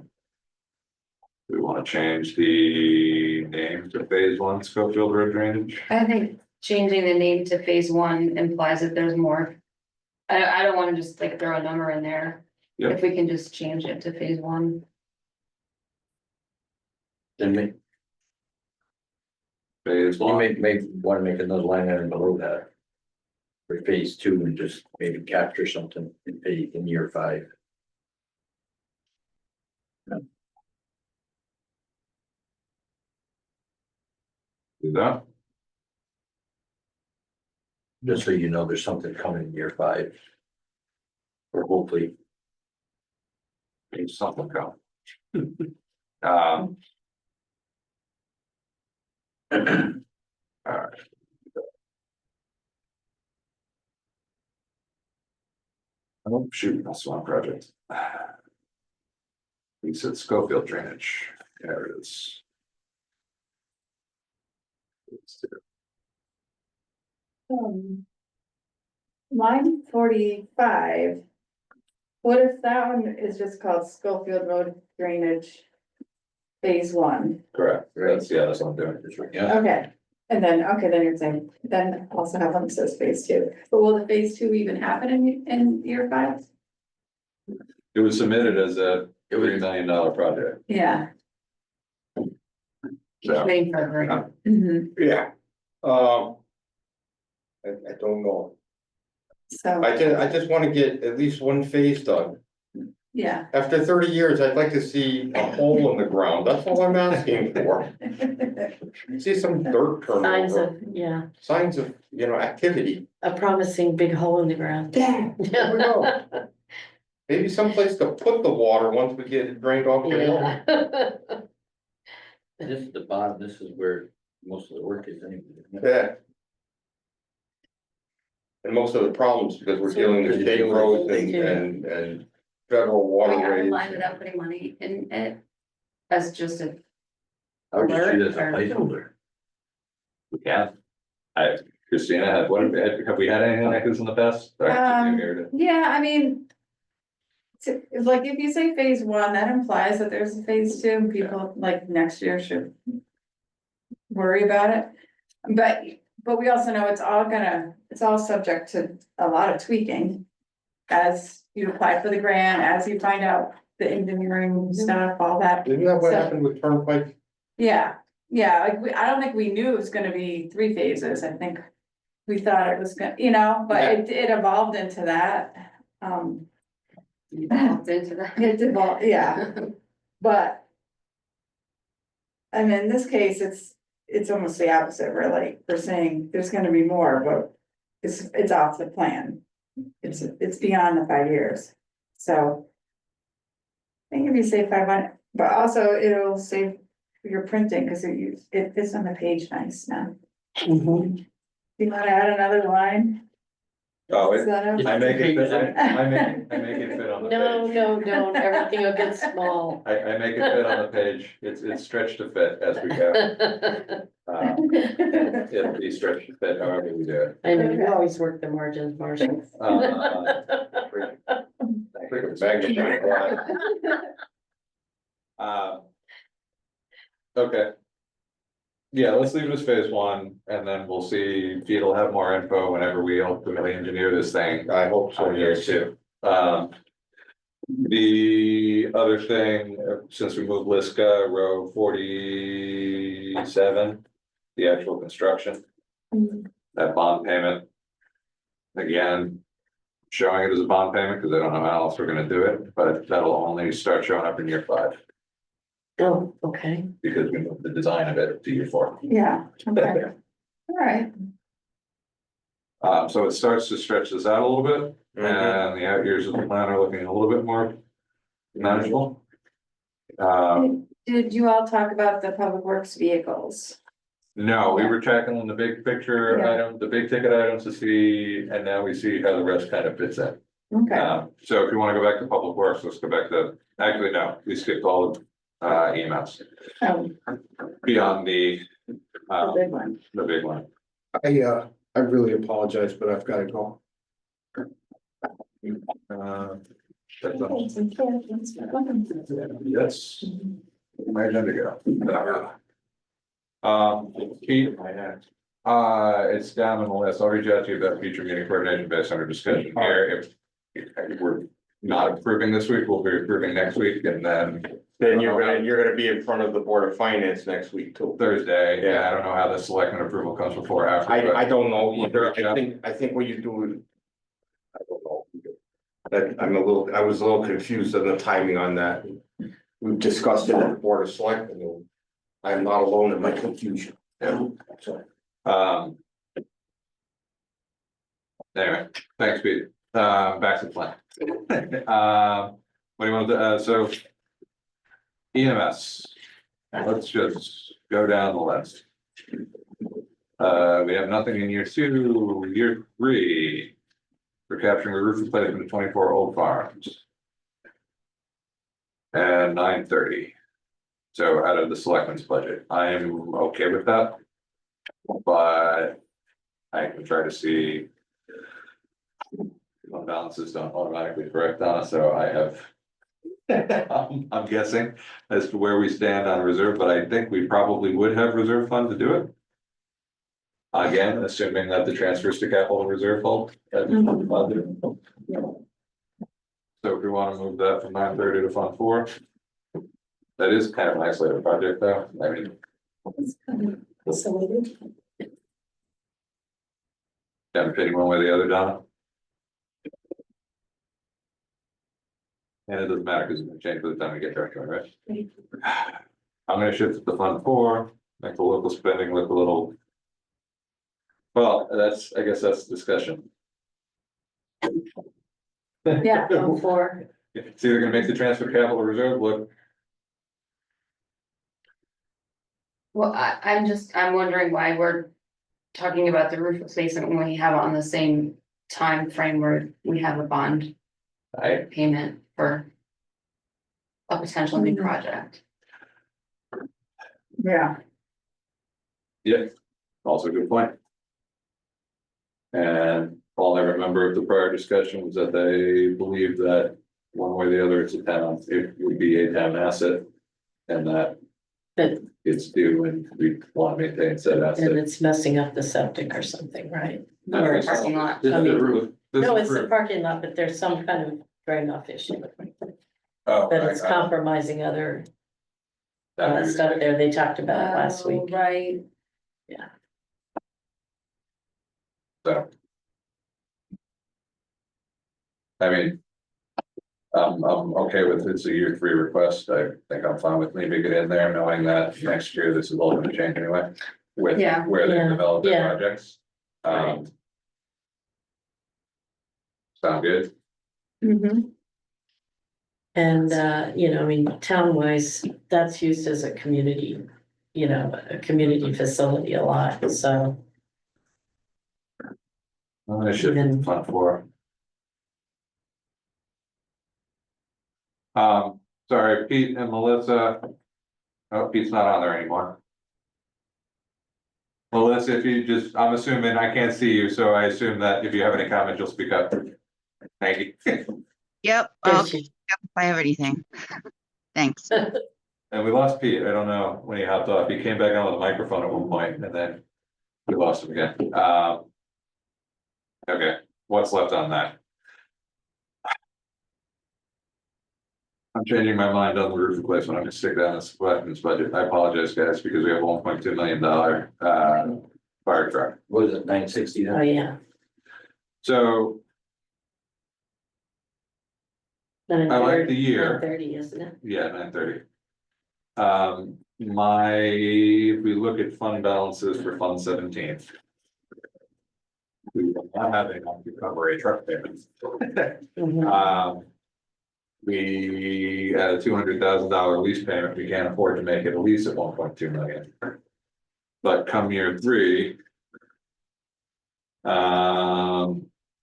We wanna change the name to phase 1 Schofield Road drainage. I think changing the name to phase 1 implies that there's more. I don't wanna just like throw a number in there. Yeah. If we can just change it to phase 1. Then Phase you 1, may wanna make another line item below that. For phase 2 and just maybe capture something in year 5. Do that. Just so you know, there's something coming in year 5. Or hopefully, Need something going. Um. Alright. Oh, shoot, that's one project. He said Schofield drainage, there it is. Line 45. What if that one is just called Schofield Road Drainage? Phase 1, Correct, that's, yeah, that's what I'm doing, yeah. okay, and then you're saying, then also have one that says phase 2, but will the phase 2 even happen in year 5? It was submitted as a $3 million project, Yeah. so. Main program. Yeah. I don't know. So, I just wanna get at least one phase done. yeah. After 30 years, I'd like to see a hole in the ground. That's all I'm asking for. See some dirt Signs turnover, of, yeah, signs of, activity. a promising big hole in the ground. Yeah, there we go. Maybe someplace to put the water once we get it drained off the hill. Yeah. this is the bottom, this is where most of the work is anyway. Yeah. And most of the problems, because we're So- dealing with state roads and federal We haven't waterways. lined it up putting money in it. As just a, I would just see it as a Alert or- placeholder. Yeah. Christina, have we had anything like this in the past? Sorry, Um, you heard it. Yeah, I mean. It's like if you say phase 1, that implies that there's a phase 2, and people like next year should. Worry about it, but we also know it's all subject to a lot of tweaking. As you apply for the grant, as you find out the engineering stuff, all that, Isn't that what So- happened with Turnpike? yeah, like I don't think we knew it was gonna be 3 phases, I think. We thought it was gonna, but it evolved into that, involved into that. it evolved, yeah, but. I mean, in this case, it's almost the opposite, we're saying there's gonna be more, but it's off the plan. It's beyond the 5 years, so. I think if you say 500, but also it'll save your printing, cause it fits on the page nice now. Mhm. You wanna add another line? Oh, Is that okay? I make it fit, I make it fit on the page. No, don't, everything will get small. I make it fit on the page, it's stretched to fit as we go. It'll be stretched to fit however we do it. I know, you always work the margins, Marshall. Like a magnifying glass. Okay. Yeah, let's leave it as phase 1, and then we'll see, Pete will have more info whenever we ultimately engineer this thing. I hope so, On year yes. 2. The other thing, since we moved Liska, row 47, the actual construction. That bond payment. Again, showing it as a bond payment, because I don't know how else we're gonna do it, but that'll only start showing up in year 5, Oh, okay. because we moved the design of it to year 4. Yeah, okay, alright, So it starts to stretch this out a little bit, and the out years of the plan are looking a little bit more manageable. did you all talk about the public works vehicles? No, we were tackling the big picture Yeah. item, the big ticket items to see, and now we see how the rest kind of fits in. Okay, So if you wanna go back to public works, let's go back to, actually, no, we skipped all of EMS beyond the big one. the big one. I really apologize, but I've gotta go. That's all. Yes. My agenda go. Pete, it's down on the list. I'll reach out to you about future meeting coordination based on our discussion here. If we're not approving this week, we'll be approving next week, and then Then you're gonna be in front of the Board of Finance next week too. Thursday, yeah, I don't know how the selectmen approval comes before or after. but- I don't know either. I think what you do. I don't know. That I was a little confused on the timing on that. We've discussed it at the Board of Selectmen. I'm not alone in my confusion. Yeah. Um. Anyway, thanks, Pete. Back to the plan. What do you want to, so. EMS, let's just go down the list. We have nothing in year 2, year 3. We're capturing the roof replacement of 24 old farms. And 930. So out of the selectmen's budget, I am okay with that. But I can try to see. Fund balances don't automatically correct on us, so I have. I'm guessing as to where we stand on reserve, but I think we probably would have reserve fund to do it. Again, assuming that the transfers to capital reserve hold. So if we want to move that from 930 to fund 4. That is kind of an isolated project though, I mean. It's kind of isolated. Haven't fitting one way or the other, Donna. And it doesn't matter because it's gonna change by the time we get there, right? I'm gonna shift it to fund 4, make the local spending look a little. Well, I guess that's discussion. Yeah, I'm for, It's either gonna make the transfer capital reserve look, Well, I'm wondering why we're talking about the roof replacement when we have it on the same time frame where we have a bond I, payment for a potential new project. Yeah, yeah, also a good point. And all I remember of the prior discussion was that they believe that one way or the other, it's a town, it would be a town asset. And that that, it's due and we want to maintain said and asset. it's messing up the septic or something, right? Or Or a parking lot. This is the roof. no, it's the parking lot, but there's some kind of drain off issue. Oh, But it's compromising other stuff there. They talked about it last week. Oh, right. So. I mean. I'm okay with it's a year 3 request. I think I'm fine with leaving it in there, knowing that next year this is all gonna change anyway. With Yeah. where they Yeah. develop their Yeah. projects. Right. Sound good? Mm-hmm. And, you know, I mean, town wise, that's used as a community, you know, a community facility a lot, so. I'm gonna shift it to fund 4. Sorry, Pete and Melissa. Oh, Pete's not on there anymore. Melissa, if you just, I'm assuming, I can't see you, so I assume that if you have any comments, you'll speak up. Thank you. Yep, There I'll she- if I have anything. Thanks. And we lost Pete, I don't know when he hopped off, he came back on with a microphone at one point, and then we lost him again. Okay, what's left on that? I'm changing my mind on the roof replacement, I'm gonna stick down this weapons budget, I apologize, guys, because we have a $1.2 million fire truck. What is it, 960 Oh, then? yeah. So I like the year. 30, isn't it? Yeah, 930. If we look at fund balances for fund 17. We will not have enough to cover a truck payment. Mhm. We at a $200,000 lease payment, we can't afford to make it a lease at 1.2 million. But come year 3.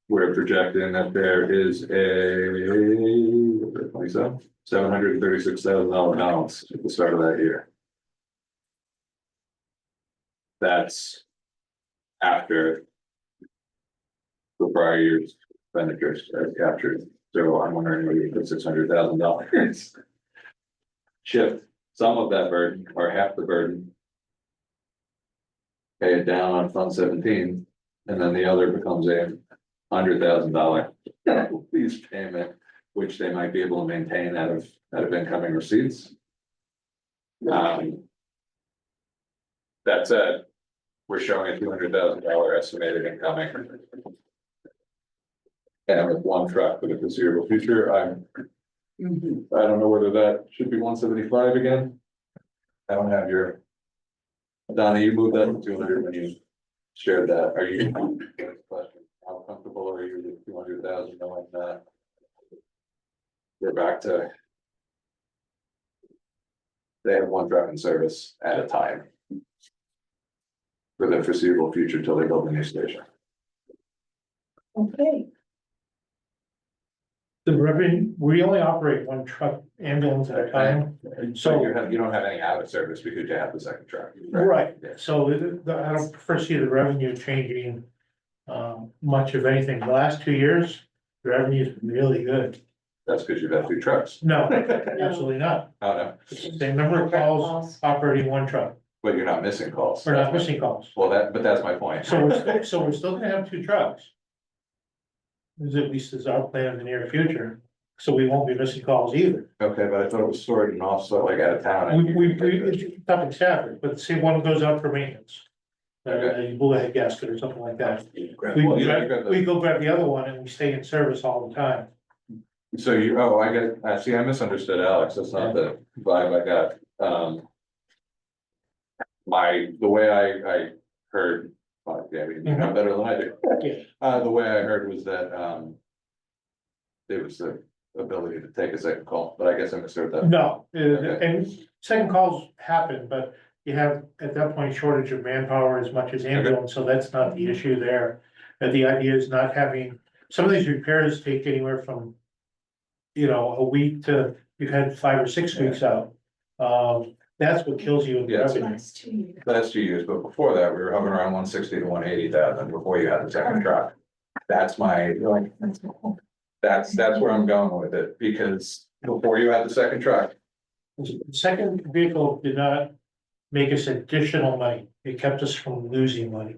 We're projecting that there is a $736,000 balance at the start of that year. That's after the prior year's expenditures are captured, so I'm wondering whether you put $600,000. Shift some of that burden or half the burden. Pay it down on fund 17, and then the other becomes a $100,000 lease payment, which they might be able to maintain out of incoming receipts. That said, we're showing a $200,000 estimated incoming. And with one truck for the foreseeable future, I don't know whether that should be 175 again. I don't have your Donna, you moved that to 200 when you shared that. Are you? How comfortable are you with 200,000 knowing that? We're back to. They have one truck in service at a time. For the foreseeable future till they build a new station. Okay, The revenue, we only operate one truck ambulance at a time. So you don't have any out of service because you have the second truck. Right, Yeah. so I don't foresee the revenue changing much of anything. The last 2 years, the revenue's been really good. That's because you've had two trucks. No, absolutely not. Oh, no, Same number of calls operating one truck. but you're not missing calls. We're not missing calls. Well, but that's my point. So we're still gonna have two trucks. This at least is our plan in the near future, so we won't be missing calls either. Okay, but I thought it was stored and also like out of town. It's nothing established, but say one goes out for maintenance. A bullet gasket or something like that. We Well, yeah, you got the- go grab the other one and we stay in service all the time. So I get, see, I misunderstood Alex, that's not the vibe I got, the way I heard, yeah, you know better than I do. Yeah. The way I heard was that, it was the ability to take a second call, but I guess I misheard that. No, Okay. and second calls happen, but you have at that point shortage of manpower as much as ambulance, so that's not the issue there. And the idea is not having, some of these repairs take anywhere from, a week to, you've had 5 or 6 weeks out. That's what kills you in Yeah, revenue. last 2 years. Last 2 years, but before that, we were hovering around 160 to 180,000 before you had the second truck. That's my, that's where I'm going with it, because before you had the second truck, The second vehicle did not make us additional money. It kept us from losing money.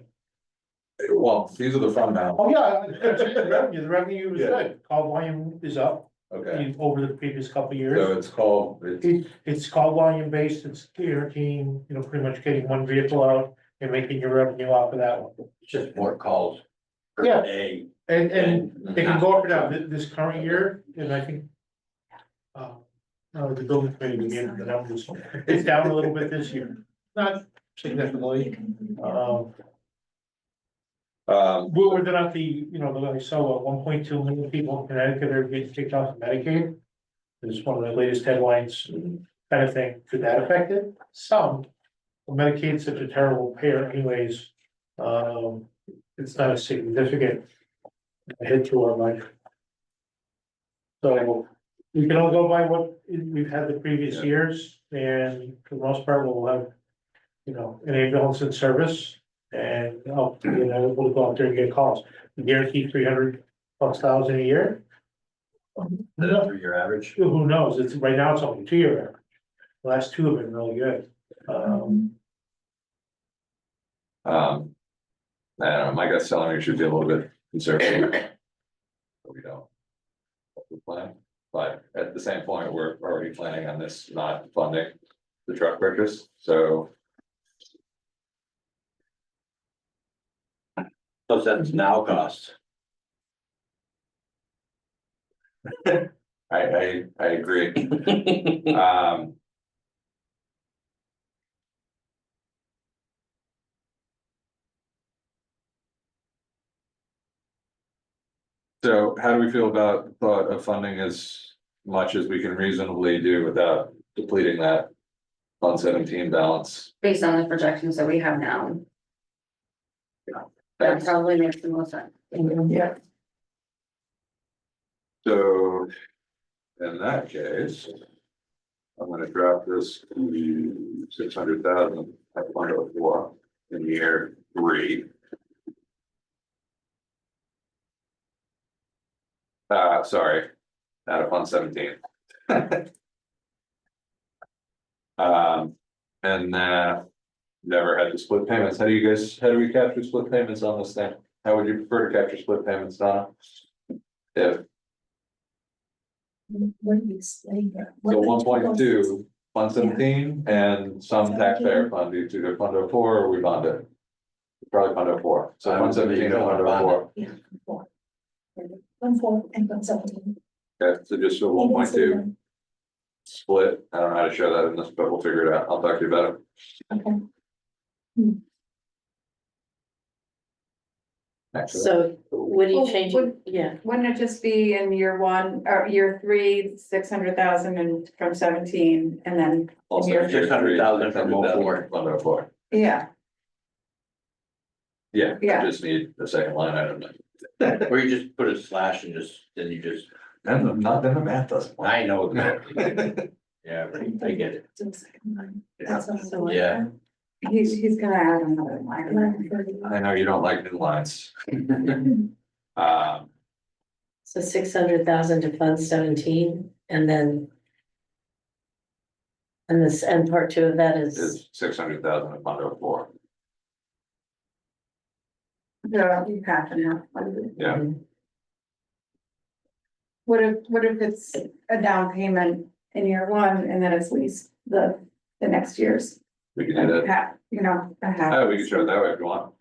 well, these are the fund balance. Oh, yeah, the revenue was Yeah. good. Call volume is up Okay, over the previous couple of so years. it's called, It's call volume based. It's guaranteeing, pretty much getting one vehicle out and making your revenue off of that one. Just more calls per Yeah. day. And it can go up and down this current year, and I think. The building committee gave me the numbers, it's down a little bit this year, not significantly. Whether or not I saw 1.2 million people in Connecticut are getting kicked off of Medicaid. This is one of the latest headlines, kind of thing, could that affect it? Some. Medicaid's such a terrible payer anyways, it's not a significant hit to our life. So we can all go by what we've had the previous Yeah. years, and for the most part, we'll have, an ambulance in service. And we'll go out there and get calls, we guarantee 300,000+ a year. The 3-year average. Who knows, right now it's only 2-year average, the last 2 have been really good. I don't know, my gut's telling me we should be a little bit conservative. But we don't. We plan, but at the same point, we're already planning on this not funding the truck purchase, so. Plus that's now cost. I agree. So how do we feel about the thought of funding as much as we can reasonably do without depleting that Fund 17 balance? Based on the projections that we have now. That probably makes the most sense. Yeah. So in that case, I'm gonna drop this to 600,000 at Fund 04 in year 3. Sorry, out of Fund 17. And never had to split payments. How do we capture split payments on this thing? How would you prefer to capture split payments, Donna? If, What do you explain that? so 1.2, Fund 17, and some taxpayer fund, either Fund 04 or we bond it. Probably Fund 04, so I Fund would 17 and leave it Fund on bond. 04. Yeah, 4. 1/4 and 1/17. Okay, so just a 1.2 split, I don't know how to show that in this, but we'll figure it out, I'll talk to you about it. Okay. Excellent. So what do you Well, change? would- Yeah, Wouldn't it just be in year one, or year three, 600,000 and from 17, and then, Also, Year 600,000 from 04. 104. yeah, Yeah, Yeah. I just need the second line item. Or you just put a slash and just, then you just, Then the math doesn't. work. I know that. Yeah, right, I get it. That's what So, Yeah. he's gonna add another line. I know you don't like new lines. so 600,000 to fund 17 and then. And part two of that Is 600,000 of fund 04. Yeah, you have to know. Yeah, What if it's a down payment in year one and then it's leased the next years? we can do that. Half, you know, a half. Oh, we can show it that way if you want.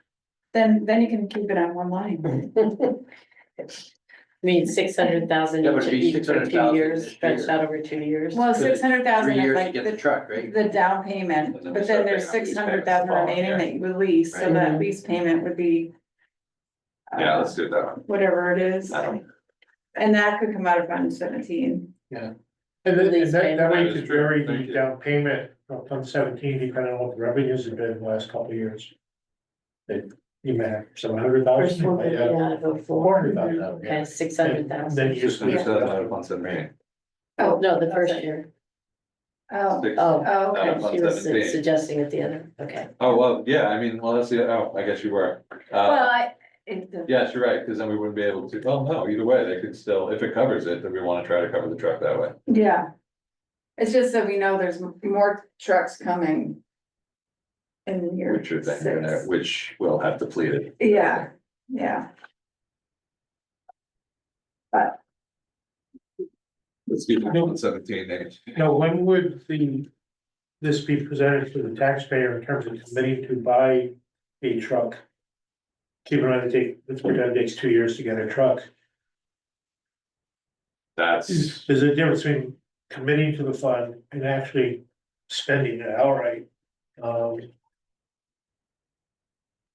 Then you can keep it on one line. I mean, 600,000 Yeah, but it'd be each for 2 600,000 years, this stretched year. out over 2 years. Well, Because it's 600,000 3 is years to like get the truck, right? the down payment, And then we but start then there's paying off lease 600,000 payments the following remaining year. that you would lease, so Right. that lease payment would be. Yeah, let's do that one. Whatever it is, I don't- and that could come out of fund 17. And then, and Release that payment. way That to is true. vary Thank the you. down payment from 17, depending on what the revenues have been in the last couple of years. That you may have some First 100,000, you one, might have yeah, go for, 400,000. okay, 600,000. Then you just. 600,000 out of fund 17. Oh, no, the first okay. year. Oh, Six- Oh, oh, okay. Fund she was 17. suggesting at the other, okay. Oh, well, yeah, I mean, well, let's see, oh, I guess you were. Well, Yes, you're right, because then we wouldn't be able to, well, no, either way, they could still, if it covers it, then we want to try to cover the truck that way. yeah. It's just that we know there's more trucks coming. In year Which you're thinking, 6. which will have depleted. Yeah, yeah. Let's keep it on 17 names. Now, when would this be presented to the taxpayer in terms of committing to buy a truck? Keep in mind, it takes 2 years to get a truck. That's, There's a difference between committing to the fund and actually spending it outright.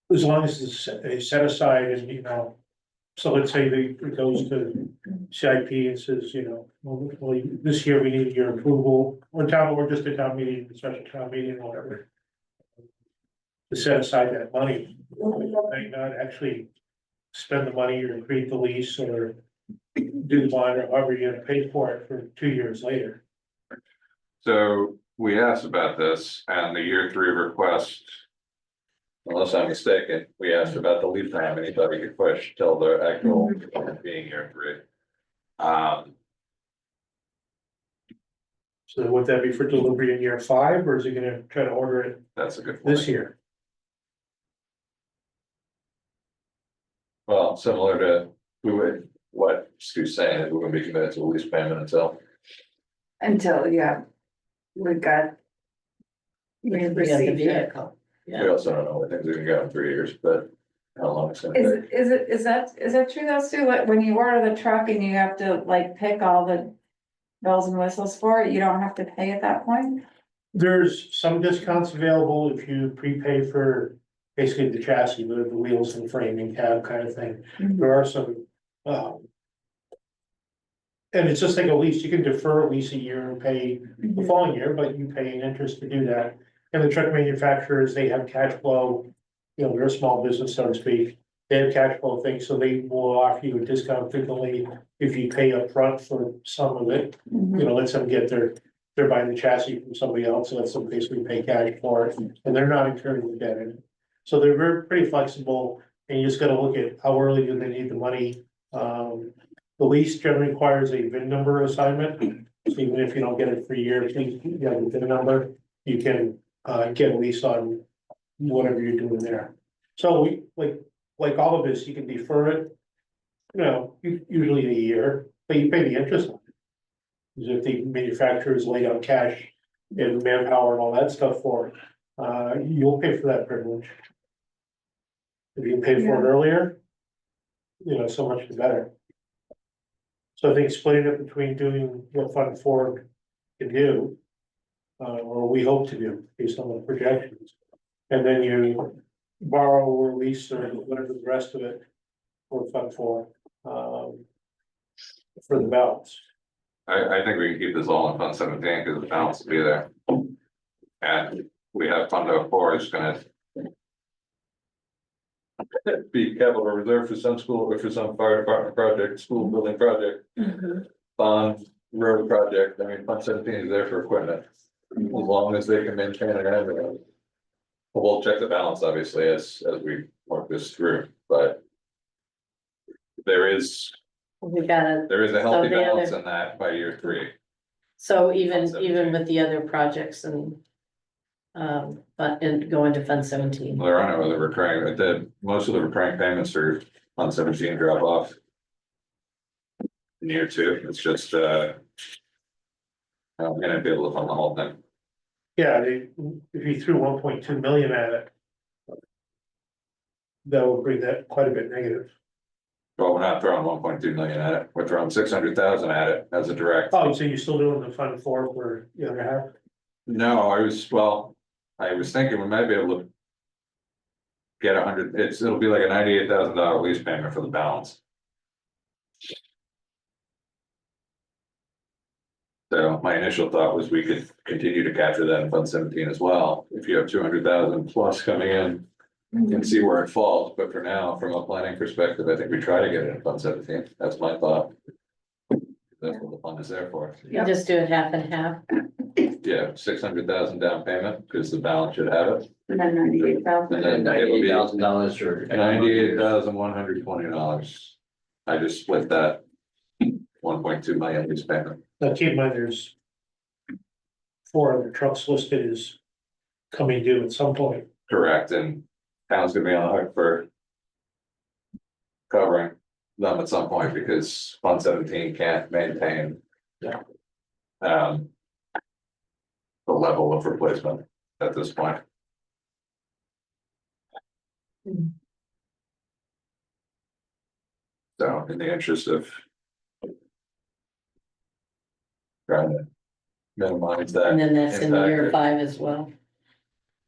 As long as it's a set aside and, you know, so let's say it goes to CIP and says, you know, well, this year we need your approval, or just a town meeting, a special town meeting, or whatever. To set aside that money, may not actually spend the money or create the lease or do the bond or however you're gonna pay for it for 2 years later. so we asked about this and the year 3 request. Unless I'm mistaken, we asked about the lead time anybody could push till the actual being year 3. So would that be for delivery in year 5, or is he gonna try to order it That's a good point. this year? Well, similar to, we would, what Stu's saying, is we're gonna be committed to a lease payment until. Until, yeah. We've got. We We have the received it. vehicle. We Yeah, also don't know what things are gonna go in 3 years, but how long it's gonna take. Is that true though, Stu? Like when you order the truck and you have to like pick all the bells and whistles for it, you don't have to pay at that point? There's some discounts available if you prepay for basically the chassis, the wheels and frame and cab kind of thing. There are some, and it's just like a lease, you can defer a lease a year and pay the following year, but you pay an interest to do that. And the truck manufacturers, they have cash flow, you know, they're a small business, so to speak. They have cash flow things, so they will offer you a discount frequently if you pay upfront for some of it. You know, lets them get they're buying the chassis from somebody else, so lets them basically pay cash for it, and they're not incurring the debt in it. So they're pretty flexible, and you just gotta look at how early do they need the money. The lease generally requires a VIN number assignment, so even if you don't get it for a year, please, you have the VIN number, you can get a lease on whatever you're doing there. So we, like all of this, you can defer it, you know, usually a year, but you pay the interest on it. Because if the manufacturer is laid out cash and manpower and all that stuff for it, you'll pay for that privilege. If you pay for it earlier, you know, so much the better. So I think splitting it between doing what Fund 4 can do, or we hope to do based on the projections, And then you borrow or lease or whatever the rest of it for Fund 4, for the balance. I think we can keep this all in Fund 17 because the balance will be there. And we have Fund 04 is gonna be capital reserve for some school or for some fire department project, school building project, bond, road project. I mean, Fund 17 is there for equipment. As long as they can maintain it. We'll check the balance, obviously, as we work this through, but there is We gotta, a healthy So the other- balance in that by year 3. so even with the other projects and. But and go into Fund 17. There are no other recurring, most of the recurring payments are on 17 drop off. In year 2, it's just, I'm gonna be able to fund the whole thing. Yeah, if you threw 1.2 million at it. That would bring that quite a bit negative. Well, we're not throwing 1.2 million at it, we're throwing 600,000 at it as a direct. Oh, so you're still doing the Fund 4 for the other half? No, I was thinking we might be able to. Get 100, it'll be like a $98,000 lease payment for the balance. So my initial thought was we could continue to capture that in Fund 17 as well, if you have 200,000 plus coming in. And see where it falls, but for now, from a planning perspective, I think we try to get it in Fund 17, that's my thought. That's what the fund is there for. You just do it half and half. Yeah, 600,000 down payment, because the balance should have it. And then 98,000. And then it will be $98,000 for. $98,120. I just split that 1.2 million lease payment. Now, keep in mind, there's 4 other trucks listed as coming due at some point. Correct, and town's gonna be on the hook for covering them at some point because Fund 17 can't maintain. Yeah. The level of replacement at this point. So in the interest of trying to minimize that. And then that's in year impact. 5 as well.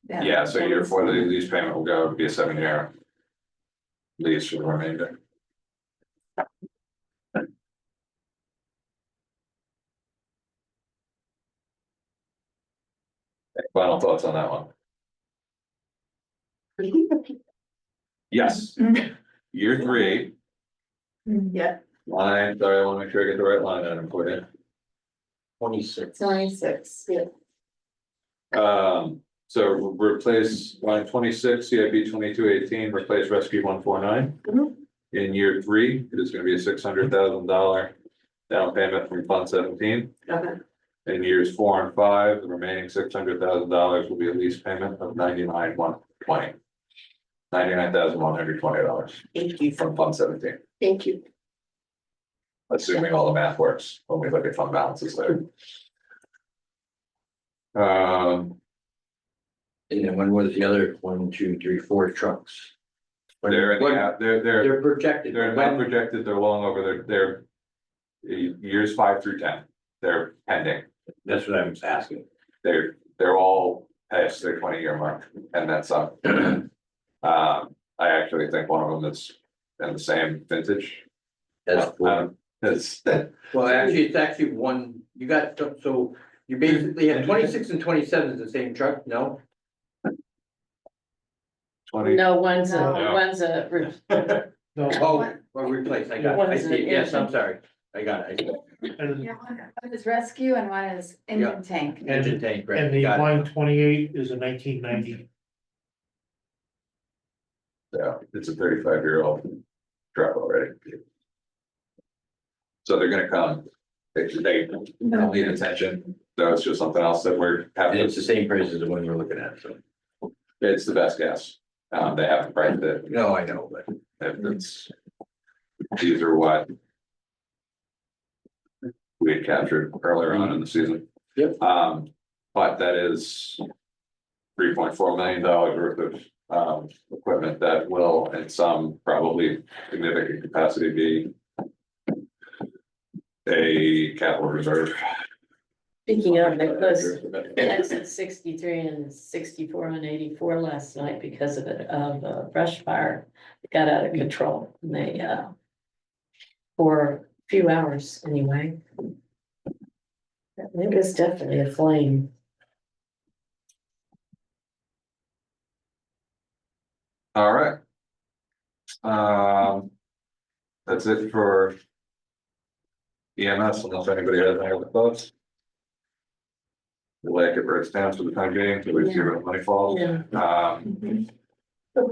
Yeah, so year 4, the lease payment will go, be a 7-year lease for the remainder. Final thoughts on that one? Yes, year 3, Yeah, sorry, I wanna make sure I get the right line item for you. 26. 26, yeah. So replace line 26, CIP 2218, replace rescue 149. In year 3, it is gonna be a $600,000 down payment from Fund 17. Okay. In years 4 and 5, the remaining $600,000 will be a lease payment of $99,120 Thank you. from Fund 17, Thank you. assuming all the math works when we look at fund balances there. And then when was the other 1, 2, 3, 4 trucks? When- They're in the, when- they're They're projected. not When- projected, they're long over their years 5 through 10, they're pending. That's what I was asking. They're all past their 20-year mark, and that's up. I actually think one of them is in the same vintage. That's cool. It's, Well, actually, it's actually one, you got, so you basically have 26 and 27 is the same truck, no? 20, No, one's No. No, Oh, well, replace, I got it, One I is an see, it. Yes, I'm engine. sorry, I got it. and, Yeah, one is rescue and one is engine tank. Engine tank, right, and the got it. line 28 is a 1990. yeah, it's a 35-year-old truck already. So they're gonna come, they don't need attention, so it's just something else that we're And having, it's the same price as the one we're looking at, so. it's the best guess. They haven't priced it, No, I know, but it's, these are what we had captured earlier on in the season. Yep. But that is $3.4 million worth of equipment that will, in some probably significant capacity, be a capital reserve. Speaking of, it's at 63 and 64 and 84 last night because of a brush fire. It got out of control and they, for a few hours anyway. It was definitely a flame. All right. That's it for EMS, unless anybody has any other thoughts. We'll like it where it stands for the time being, till we see where the money falls. Yeah. All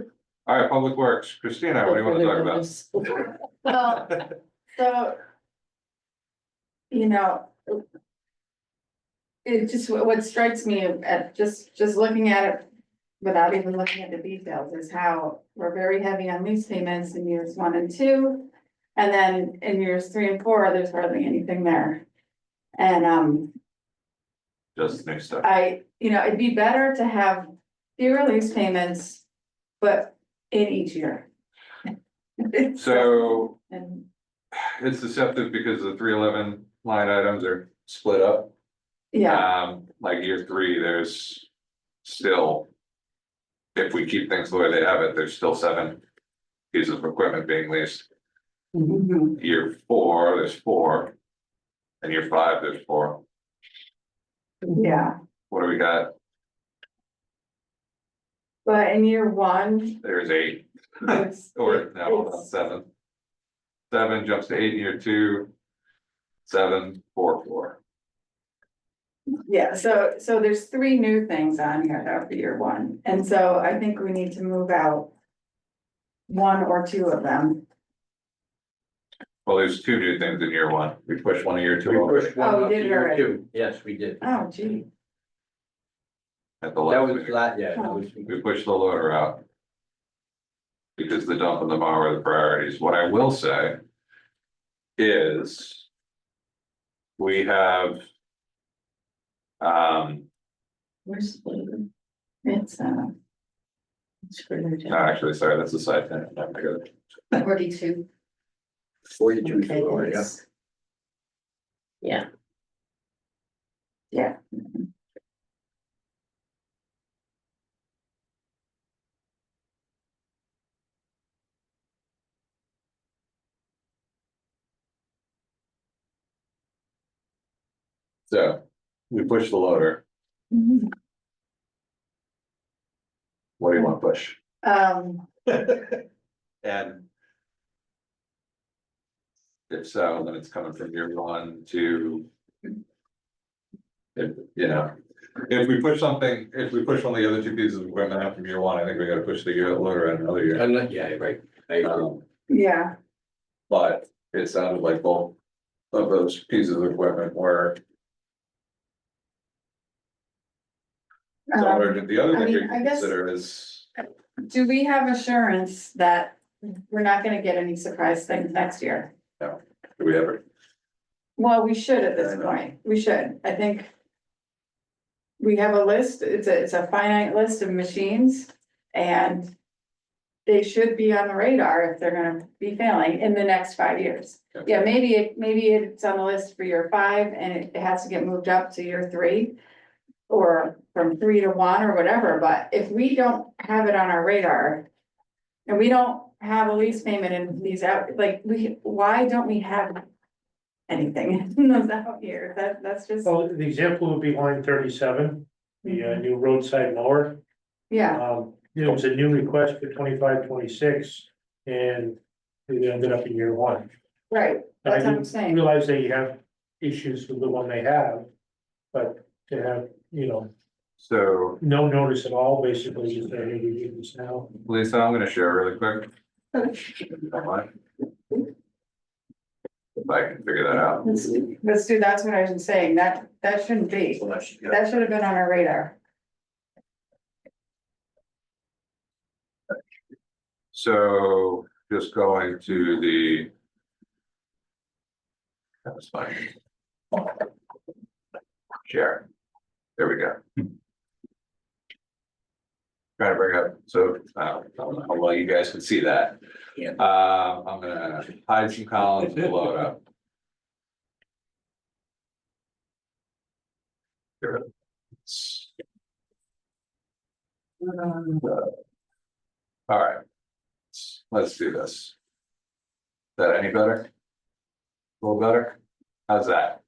right, Public Works, Christina, what do you want to talk about? Well, so. You know. It just, what strikes me at just looking at it. Without even looking at the details, is how we're very heavy on lease payments in years 1 and 2. And then in years 3 and 4, there's hardly anything there. And Just new stuff. it'd be better to have fewer lease payments, but in each year. So And it's deceptive because the 311 line items are split up. yeah, Like year 3, there's still. If we keep things the way they have it, there's still 7 pieces of equipment being leased. mhm, Year 4, there's 4. And year 5, there's 4. yeah, What do we got? but in year 1. There's 8. it's- Or no, hold on, it's- 7. 7 jumps to 8 in year 2. 7, 4, 4. Yeah, so there's 3 new things on here though for year 1, and so I think we need to move out. 1 or 2 of them. Well, there's 2 new things in year 1. We pushed 1 in year 2 We over pushed one Oh, we up did to it year already. 2. Yes, we did. Oh, gee. at the That last was meeting. flat, yeah, that was. We pushed the loader out. Because the dump and the mower are the priorities. What I will say. Is. We have. Where's the? It's It's further down. Actually, sorry, that's the side thing. I got it. 42. 42. Okay, so, yeah. that's- Yeah, yeah. So, we push the loader. Mhm. What do you want to push? And. If so, then it's coming from year 1 to. If, if we push something, if we push one of the other 2 pieces of equipment out from year 1, I think we gotta push the year loader out another year. I'm not, yeah, right. I agree. Yeah, But it sounded like both of those pieces of equipment were. So urgent. The other I thing you mean, I can guess- consider is, do we have assurance that we're not gonna get any surprise things next year? do we ever, Well, we should at this I know. point, we should, I think. We have a list, it's a finite list of machines, and. They should be on the radar if they're gonna be failing in the next 5 years. Okay. Yeah, maybe it's on the list for year 5 and it has to get moved up to year 3. Or from 3 to 1 or whatever, but if we don't have it on our radar. And we don't have a lease payment in these out, like, why don't we have? Anything in those out years, that's just, So the example would be line 37, the new roadside mower. yeah, It was a new request for 25-26, and it ended up in year 1. right, I that's what I'm didn't saying, realize they have issues with the one they have, but to have, so no notice at all, basically, just say, hey, we need this now. Lisa, I'm gonna share really quick. If you don't mind. If I can figure that out. let's do, that's what I was saying, that shouldn't be, Well, that's- yeah. that should have been on our radar. So just going to the. That's fine. Share. There we go. Trying to bring up, so, I don't know how well you guys can see that. Yeah. I'm gonna hide some columns and load up. Get rid of this. All right. Let's do this. Is that any better? A little better? How's that?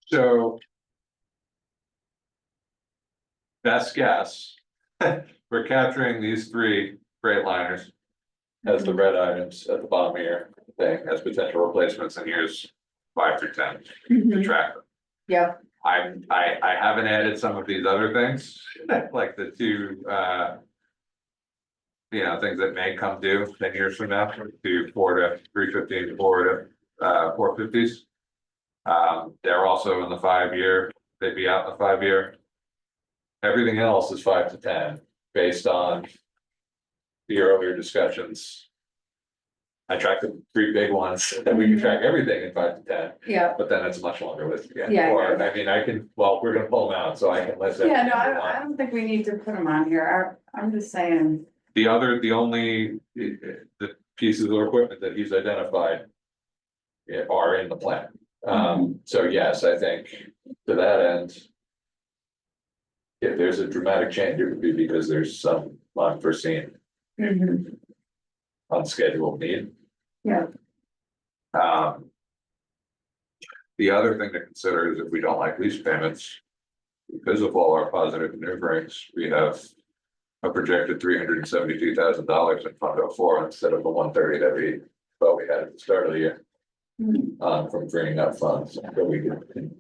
So. Best guess, we're capturing these three freight liners. As the red items at the bottom here, thing as potential replacements, and here's 5 through 10 to track them. Yep, I haven't added some of these other things, like the two, you know, things that may come due 10 years from now, to 4 to 350 and 4 to 450s. They're also in the 5-year, they'd be out in the 5-year. Everything else is 5 to 10, based on the earlier discussions. I tracked the 3 big ones, and we can track everything in 5 to 10. yeah, But then it's a much longer list again. Yeah, Or, I mean, I can, well, we're gonna pull them out, so I can list. Yeah, no, everything we want. I don't think we need to put them on here, I'm just saying. The only, the pieces of equipment that he's identified. Are in the plan, so yes, I think to that end. If there's a dramatic change, it would be because there's some unforeseen, unscheduled need. Yeah. The other thing to consider is if we don't like lease payments. Because of all our positive maneuverings, we have a projected $372,000 in Fund 04 instead of the 130 that we thought we had at the start of the year. From freeing up funds, so we can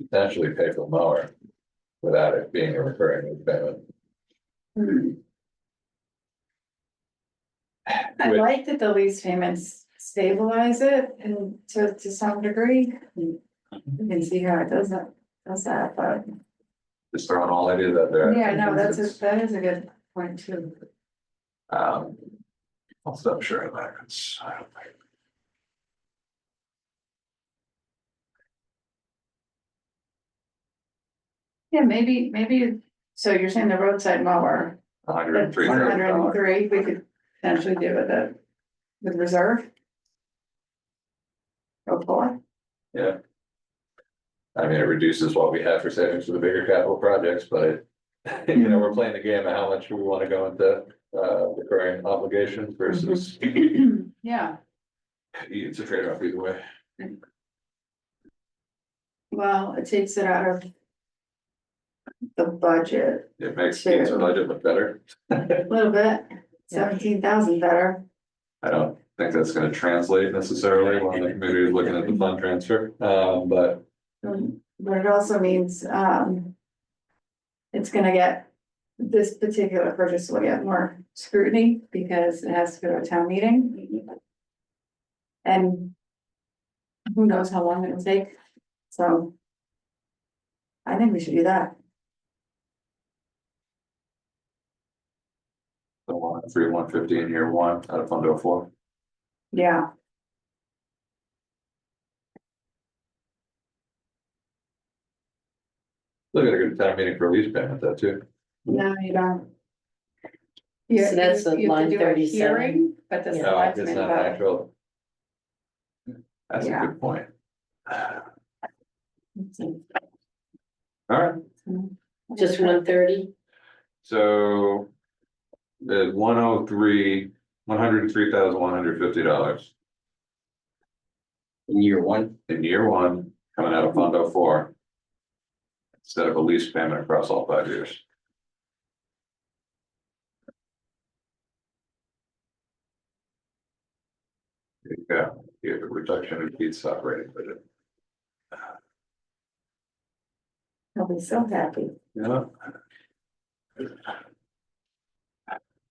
potentially pay for the mower without it being a recurring payment. I like that the lease payments stabilize it and to some degree. You can see how it does that, but Just throwing all ideas out there. yeah, no, that is a good point too. I'll stop sharing that, because I don't think. Yeah, maybe, so you're saying the roadside mower, that's $103, we could potentially do with reserve? Go for Yeah. I mean, it reduces what we have for savings for the bigger capital projects, but you know, we're playing the game of how much we want to go into the current obligation versus. it. Yeah, It's a trade-off either way. well, it takes it out of the budget It makes the budget look better. a little bit, 17,000 better. I don't think that's gonna translate necessarily when the committee is looking at the fund transfer, but. But it also means, it's gonna get, this particular purchase will get more scrutiny because it has to go to a town meeting. And who knows how long it will take, so. I think we should do that. The 150 in year 1 out of Fund 04. Yeah. Look at a good town meeting for lease payment, that too. No, you don't. So that's the You have to line do a 37. hearing, but the Yeah. No, selectmen it's not vote. actual. That's a Yeah. good point. All right, Just 130, so. The 103, $103,150 In year 1, in year 1, coming out of Fund 04. Instead of a lease payment across all 5 years. There you go, you have a reduction in feedstock rating budget. I'll be so happy. Yeah.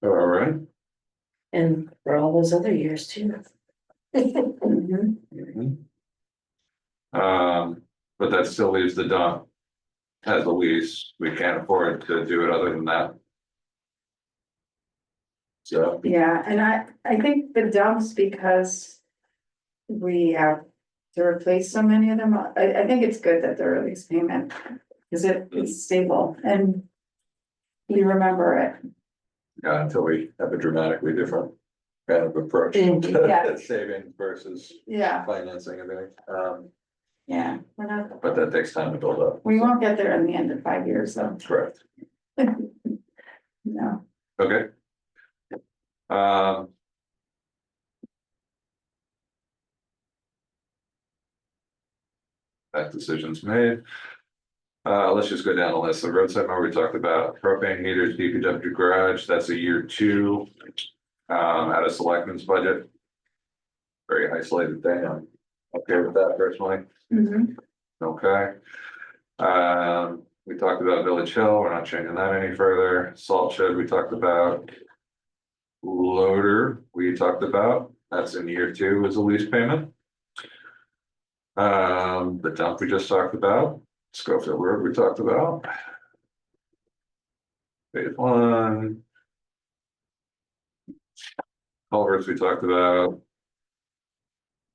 All right. and for all those other years too. Mhm. But that still leaves the dump. As a lease, we can't afford to do it other than that. So, Yeah, and I think the dumps, because we have to replace so many of them, I think it's good that they're release payment. Cause it's stable and you remember it. yeah, until we have a dramatically different kind of approach. Yeah. Saving versus Yeah, financing everything, yeah, we're not, but that takes time to build up. we won't get there in the end of 5 years, so, Correct, no. okay. Um. That decision's made. Let's just go down the list. The roadside mower we talked about, propane heaters, DPW garage, that's a year two. Out of selectmen's budget. Very isolated thing, I'm okay with that personally, Mhm. okay. We talked about Village Hill, we're not changing that any further, salt shed, we talked about. Loader, we talked about, that's in year two as a lease payment. The dump we just talked about, Schofield Road we talked about. Phase one. Culverts we talked about.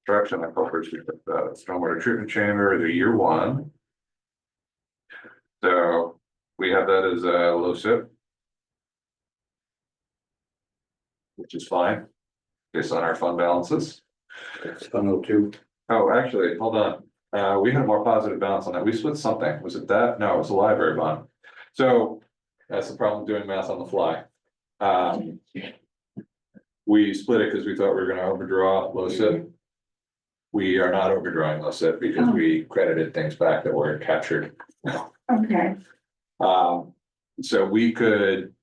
Traction on culverts we talked about, stormwater treatment chamber, the year one. So we have that as a low SIP. Which is fine, based on our fund balances. It's 102. Oh, actually, hold on, we had a more positive balance on that, we split something, was it that? No, it was a library bond. So, that's the problem doing math on the fly. We split it because we thought we were gonna overdraw low SIP. We are not overdrawing low SIP because we credited things back that were captured. Okay, So we could.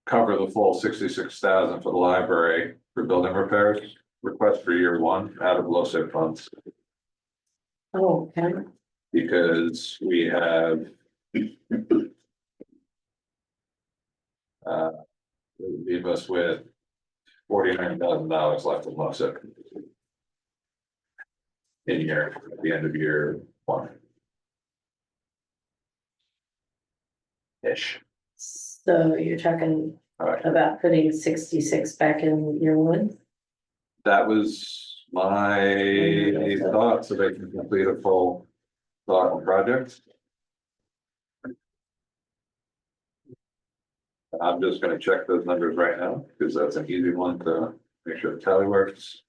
Cover the full 66,000 for the library for building repairs, request for year one out of low SIP funds. Oh, okay. Because we have. Leave us with $49,000 left in low SIP. In year, at the end of year one. Ish. So you're talking All right, about putting 66 back in year one? that was my thought, so they can complete a full thought on project. I'm just gonna check those numbers right now, because that's an easy one to make sure the tally works.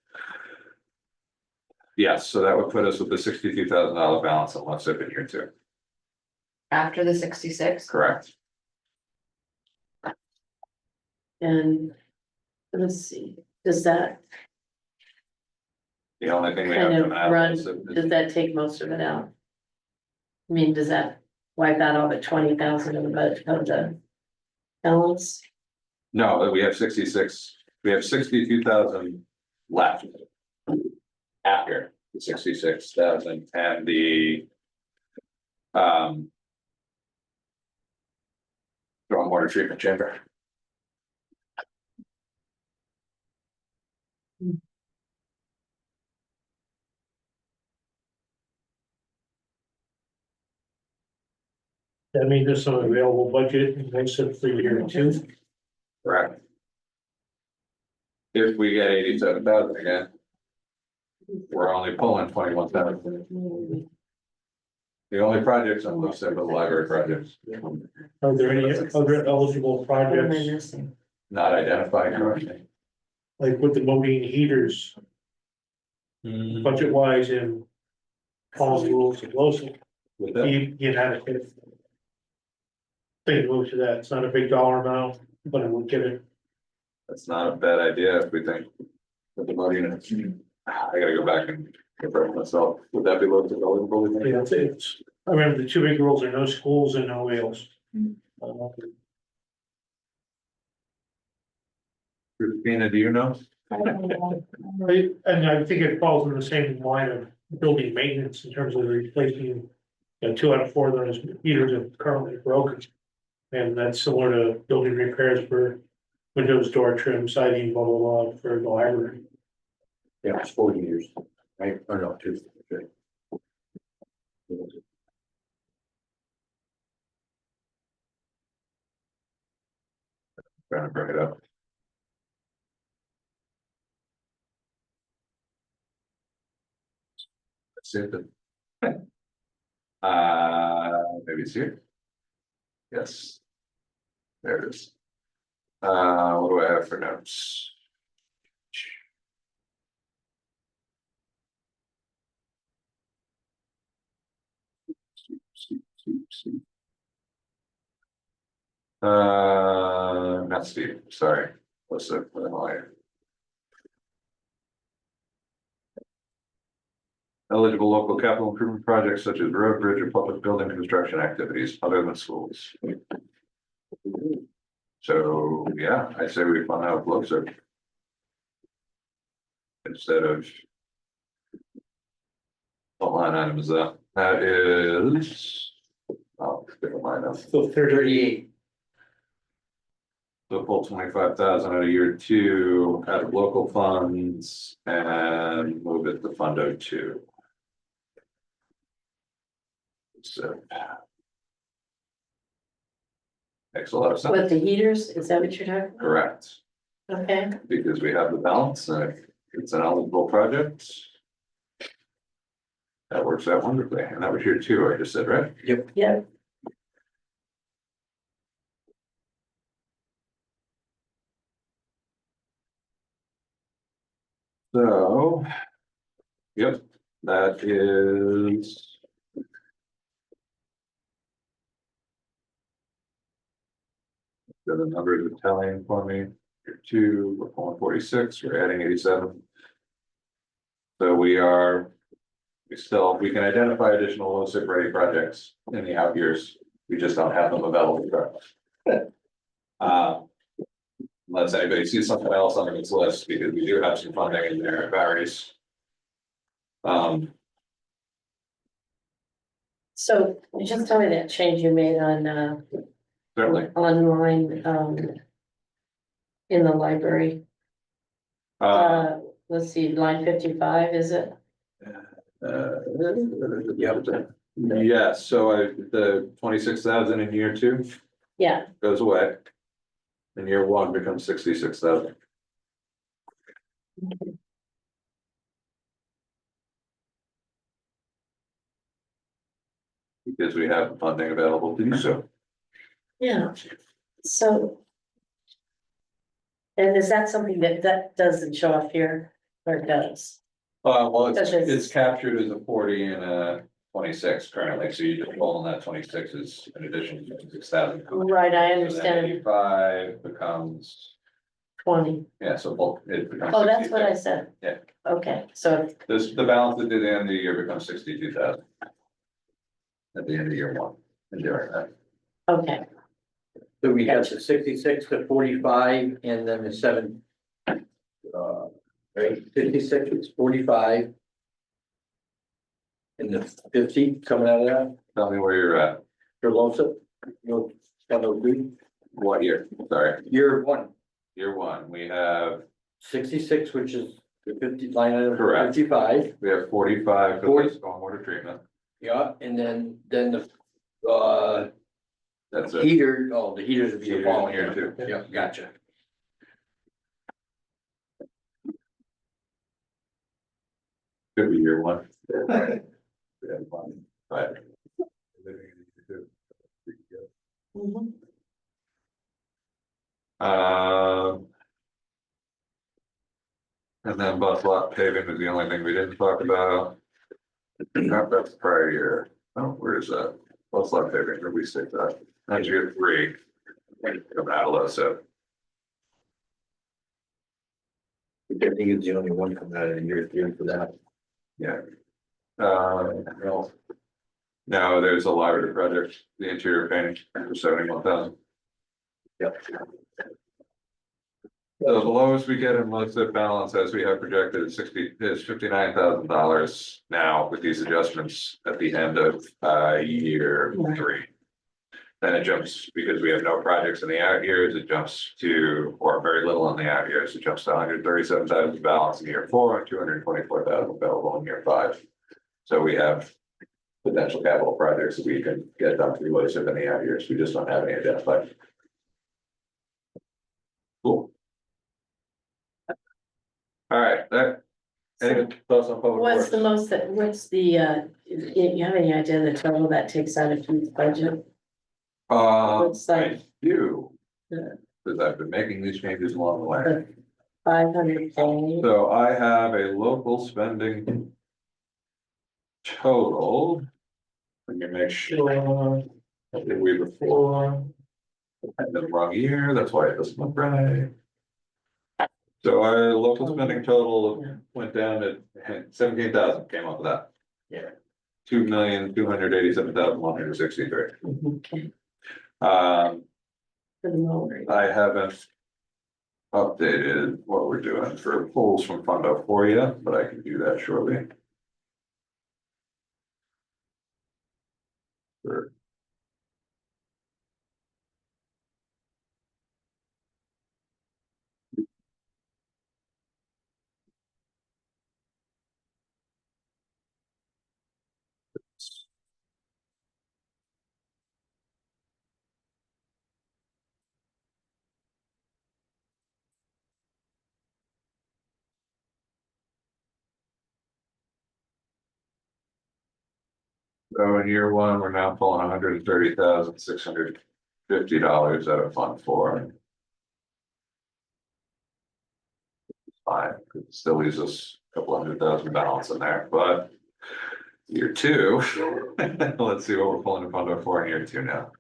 Yes, so that would put us with the $62,000 balance on left SIP in year two, After the 66? correct? And let's see, does that The only thing we have kind of to add run, is. does that take most of it out? I mean, does that wipe out all but 20,000 of the budget of the balance? No, we have 66, we have 62,000 left. After the 66,000 and the. Stormwater treatment chamber. That means there's some available budget in next SIP for year two. Correct. If we get 87,000 again. We're only pulling 21,000. The only projects on those are the library projects, Are there any other eligible What am I projects, missing? not identified currently. like with the Modine heaters, budget wise in Paul's rules and Wilson, With that, you had it. Big move to that, it's not a big dollar amount, but it would give it, that's not a bad idea if we think. With the money in it. I gotta go back and confirm myself, would that be local eligible? you think? yeah, it's, I remember the two big rules are no schools and no wheels. Christina, do you know? And I think it falls in the same line of building maintenance in terms of replacing, 2 out of 4 of those heaters are currently broken. And that's similar to building repairs for windows, door trim, siding, blah, blah, blah, for the library. Yeah, it's 40 years, right? Or no, 2. Okay. Trying to bring it up. Let's see if it. Maybe it's here. Yes. There it is. What do I have for notes? Not Steve, sorry. What's the, what am I? Eligible local capital improvement projects such as road, bridge, or public building construction activities other than schools. So, yeah, I say we find out what looks like. Instead of. What line item is that? That is. Oh, different line item. So 38. So pull 25,000 out of year two out of local funds and move it to Fund 02. So. Makes a lot of sense, With the heaters, is that what you're talking about? correct, Okay, because we have the balance, and it's an eligible project. That works out wonderfully, and that was year two, I just said, right? yeah, So. Yep, that is. Got the numbers of Italian for me, year two, we're pulling 46, we're adding 87. So we can identify additional low SIP ready projects in the out years, we just don't have them available currently. Unless anybody sees something else on this list, because we do have some funding in there, it varies. so just tell me that change you made on, Certainly, online, in the library, let's see, line 55, is it? Yeah, so the 26,000 in year two Yeah, goes away. And year one becomes 66,000. Because we have funding available to do so. yeah, so. And is that something that doesn't show up here, or it does? Well, Because it's- it's captured as a 40 and a 26 currently, so you just roll on that 26 is an addition to 6,000. Right, I understand, 85 becomes, 20. yeah, so bulk, it becomes. Oh, that's what I 62. said. Yeah. Okay, so, The balance at the end of the year becomes 62,000. At the end of year one, and during that. okay, So we got the 66 to 45 and then the 7. Right, 56 is 45. And the 50 coming out of that, Tell me where you're at, for LoSiP, you'll kind of agree. what year, sorry, Year one, year one, we have 66, which is the 50 line item, Correct. 55. We have 45 for 40. the stormwater treatment, Yeah, and then the that's it. heater, oh, the heaters would be the Heaters following in year year too. Yeah, gotcha. Could be year one. We have one, but. mhm. And then bus lot paving was the only thing we didn't talk about. That's prior year, oh, where is that? Bus lot paving, where we stick that, that's year three. Coming out of low, so. I think it's the only one coming out of the year three for that. Yeah. No. No, there's a library project, the interior painting for 71,000. Yep. So the lowest we get in most of balance as we have projected is $59,000 now with these adjustments at the end of year three. Then it jumps, because we have no projects in the out years, it jumps to, or very little in the out years, it jumps to 137,000 balance in year four and 224,000 available in year five. So we have potential capital projects that we can get done through LoSiP in the out years, we just don't have any identified. Cool. All right, any thoughts on public What's works? the most, what's the, you have any idea the total that takes out of each budget? I Looks like- do. Yeah. because I've been making these changes along the way. 500K, So I have a local spending total. Let me make sure. I did we before. I had the wrong year, that's why it doesn't look right. So our local spending total went down to 17,000, came up with that. Yeah. 2,287,163. okay, Um, for the mower. I haven't updated what we're doing for pulls from Fund 04 yet, but I can do that shortly. Sure. So in year one, we're now pulling $130,650 out of Fund 4. Fine, it still leaves us a couple $100,000 balance in there, but year two, let's see what we're pulling in Fund 04 in year two now.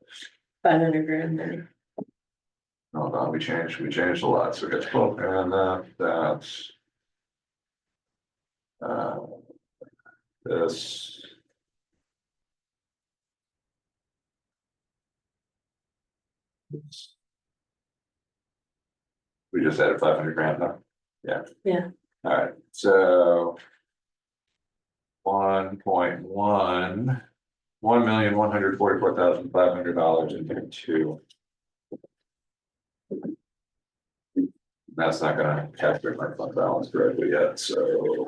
500 grand there. Hold on, we changed a lot, so it gets 12 and that's. Uh, this. We just added 500 grand though. Yeah. Yeah. All right, so. 1,144,500 in year two. That's not gonna capture my fund balance correctly yet, so.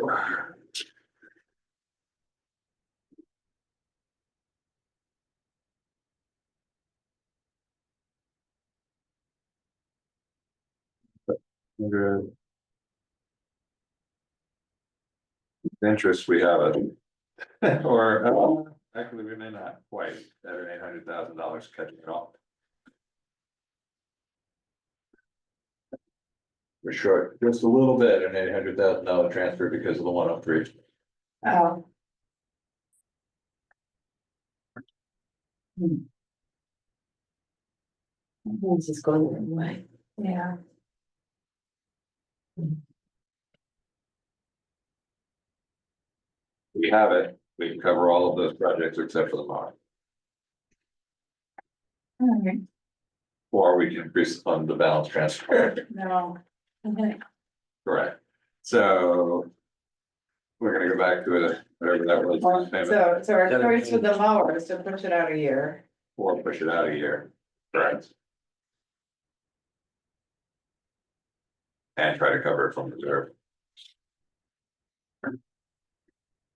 Good. Interest, we have it. Or, actually, we may not quite, at an $800,000 catching it all. We're short just a little bit, an $800,000 transfer because of the 103. Oh, This is going the wrong way. yeah. We have it, we can cover all of those projects except for the mower, Alright, or we can increase the fund the balance transfer. no. Okay. Correct, so. We're gonna go back to it, whatever that was, payment, So our choice with the mower is to push it out a year. or push it out a year. Correct. And try to cover it from reserve.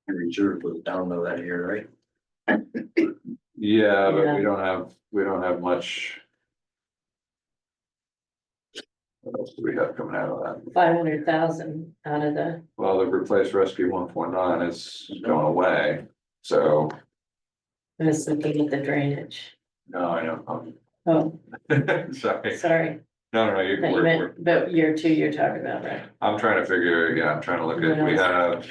Reserve was down though that year, right? Yeah, but Yeah. we don't have much. What else do we have coming out of that? 500,000 out of the, Well, the replace rescue 1.9 is going away, so, I was looking at the drainage. no, I know. Oh, Sorry, sorry, no, but you meant, but year two you're talking about, right? I'm trying to figure, yeah, I'm trying to look at, we have.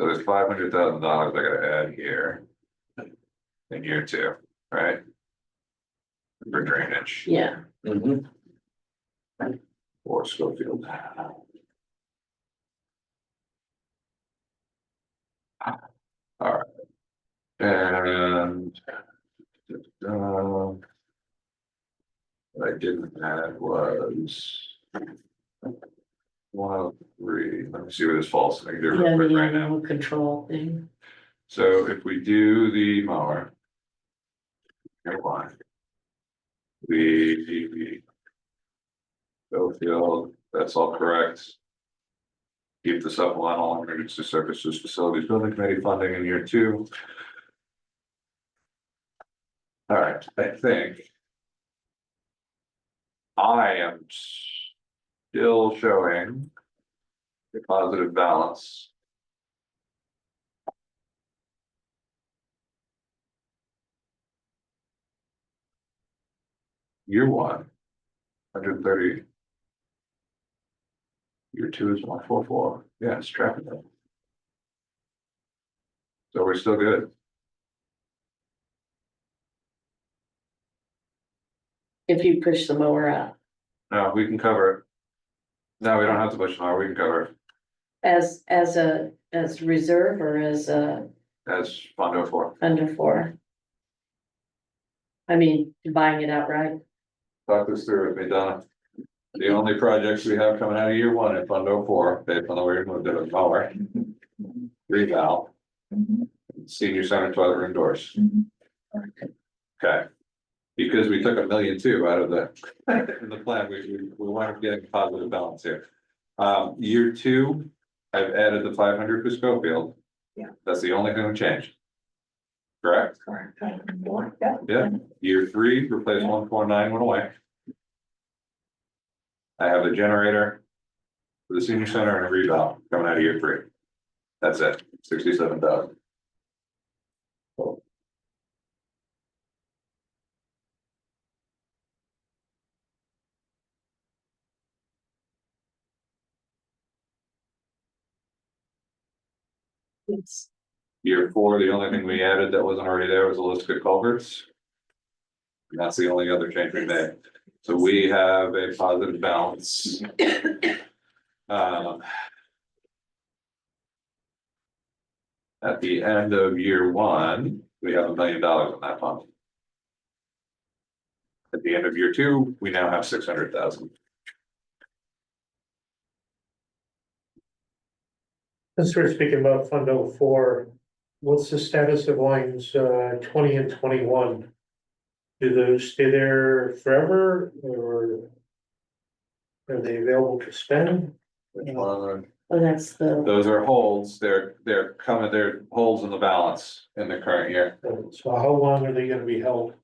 So there's $500,000 I gotta add here. In year two, right? For drainage Yeah, Mhm. or Schofield. Alright. And. What I didn't add was. 103, let me see where this falls, I can do it yeah, real quick the right now. animal control thing. So if we do the mower. Go on. The. Schofield, that's all correct. Keep the supplemental emergency services facilities building committee funding in year two. All right, I think. I am still showing. A positive balance. Year one, 130. Year two is 144, yeah, it's tracking that. So we're still good. If you push the mower out No, we can cover it. No, we don't have to push more, we can cover it as reserve or as as Fund 04. under four. I mean, buying it outright. Talk this through with me, Donna. The only projects we have coming out of year one in Fund 04, based on the way we moved it, a mower. Reval, senior center toilet room doors. Okay. Because we took 1.2 million out of in the plan, we wound up getting positive balance here. Year two, I've added the 500 for Schofield. Yeah. That's the only thing that changed. Correct? Correct. Yeah. Yeah. Year three, replace 149, went away. I have a generator for the senior center and a reval coming out of year three. That's it, 67,000. Yes. Year four, the only thing we added that wasn't already there was a list of culverts. And that's the only other change we made. So we have a positive balance. At the end of year one, we have $1 million in that fund. At the end of year two, we now have 600,000. Since we're speaking about Fund 04, what's the status of lines 20 and 21? Do those stay there forever or are they available to spend? Oh, that's the, Those are holds, they're holds in the balance in the current year. So how long are they gonna be held?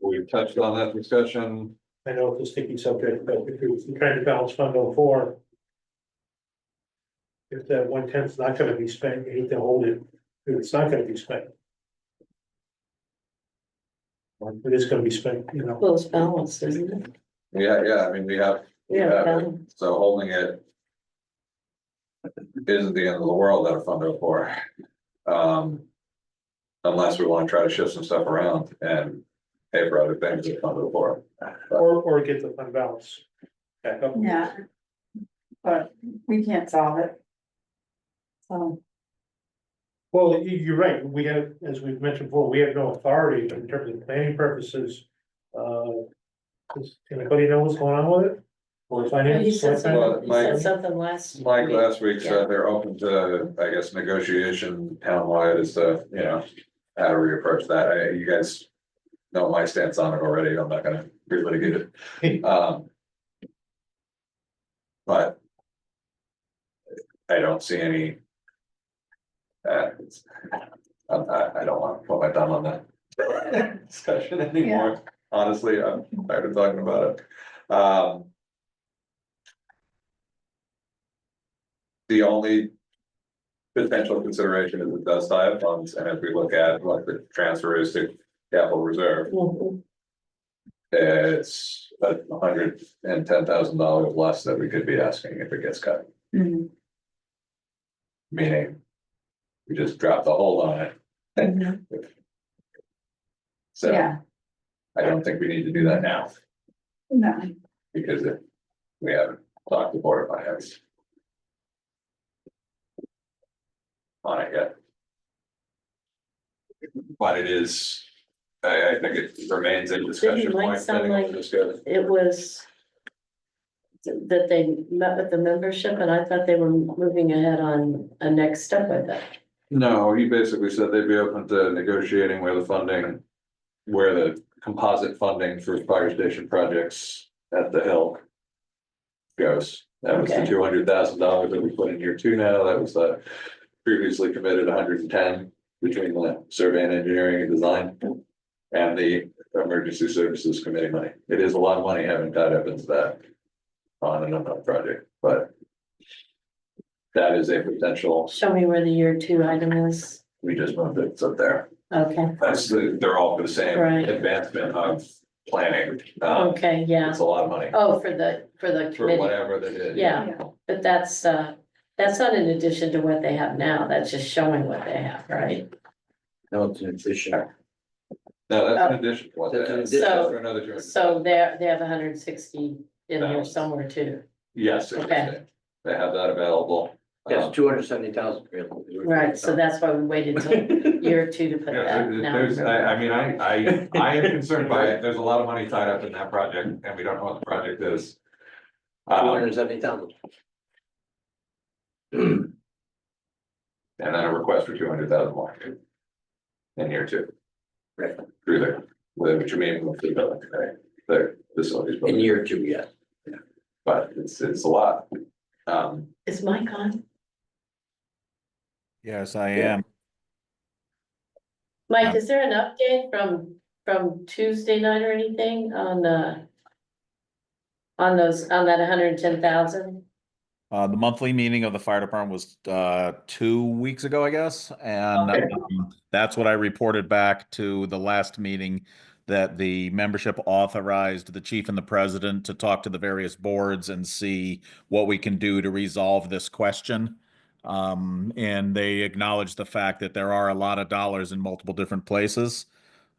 We touched on that discussion. I know it's a sticky subject, but if you're trying to balance Fund 04. If that 1/10 is not gonna be spent, you need to hold it, if it's not gonna be spent. It is gonna be spent, you know. close balance, isn't it? Yeah, I mean, we have Yeah, it. balance. So holding it isn't the end of the world out of Fund 04. Unless we want to try to shift some stuff around and pay for other things at Fund 04. Or get the fund balance back up. Yeah. But we can't solve it. So, Well, you're right, we have, as we've mentioned before, we have no authority, but in terms of planning purposes. Does anybody know what's going on with it? Or He finance? said Well, something, he said something Mike week. last week said they're open to, I guess, negotiation townwide as to, how to reapproach that. You guys know my stance on it already. I'm not gonna relitigate it. But I don't see any. I don't want to put my thumb on that discussion anymore. Honestly, I'm tired of talking about it. The only potential consideration is it does tie up funds, and if we look at what the transfer is to capital reserve, Mhm. it's $110,000 less that we could be asking if it gets cut. mhm. Meaning, we just drop the hold on it. So Yeah, I don't think we need to do that now, no, because we haven't talked to Board of Finance on it yet. But it is, I think it remains a discussion Mike point. sound depending on like- the discussion. It was. That they met with the membership and I thought they were moving ahead on a next step with that. No, he basically said they'd be open to negotiating where the composite funding for fire station projects at the Hill goes. That was the Okay. $200,000 that we put in year two now. That was the previously committed 110 between the survey and engineering and design and the emergency services committee money. It is a lot of money having tied up into that on and on project, but that is a potential. Show me where the year two item is. We just moved it, it's up there. Okay, They're all for the same Right. advancement of planning. Okay, yeah. It's a lot of money Oh, for the for committee, whatever they did. yeah, but that's not in addition to what they have now, that's just showing what they have, right? No, it's an addition. No, that's in addition to what they That's an have. addition. That's for another 200. So they have 160 in here somewhere too. Yes, Okay. they have that available. Yes, 270,000. Right, so that's why we waited till a year or two to put Yeah, that. Now there's, I mean, I am concerned by it. Right. There's a lot of money tied up in that project and we don't know what the project is. 270,000. And then a request for 200,000 more. In year two. Right. Through there, which you mean with the building, right? The facilities. In building. year two, yes. But it's a lot. Is Mike on? Yes, I Yeah. am. Mike, is there an update from Tuesday night or anything on that 110,000? The monthly meeting of the fire department was 2 weeks ago, I guess, and Okay. that's what I reported back to the last meeting, that the membership authorized the chief and the president to talk to the various boards and see what we can do to resolve this question. And they acknowledged the fact that there are a lot of dollars in multiple different places.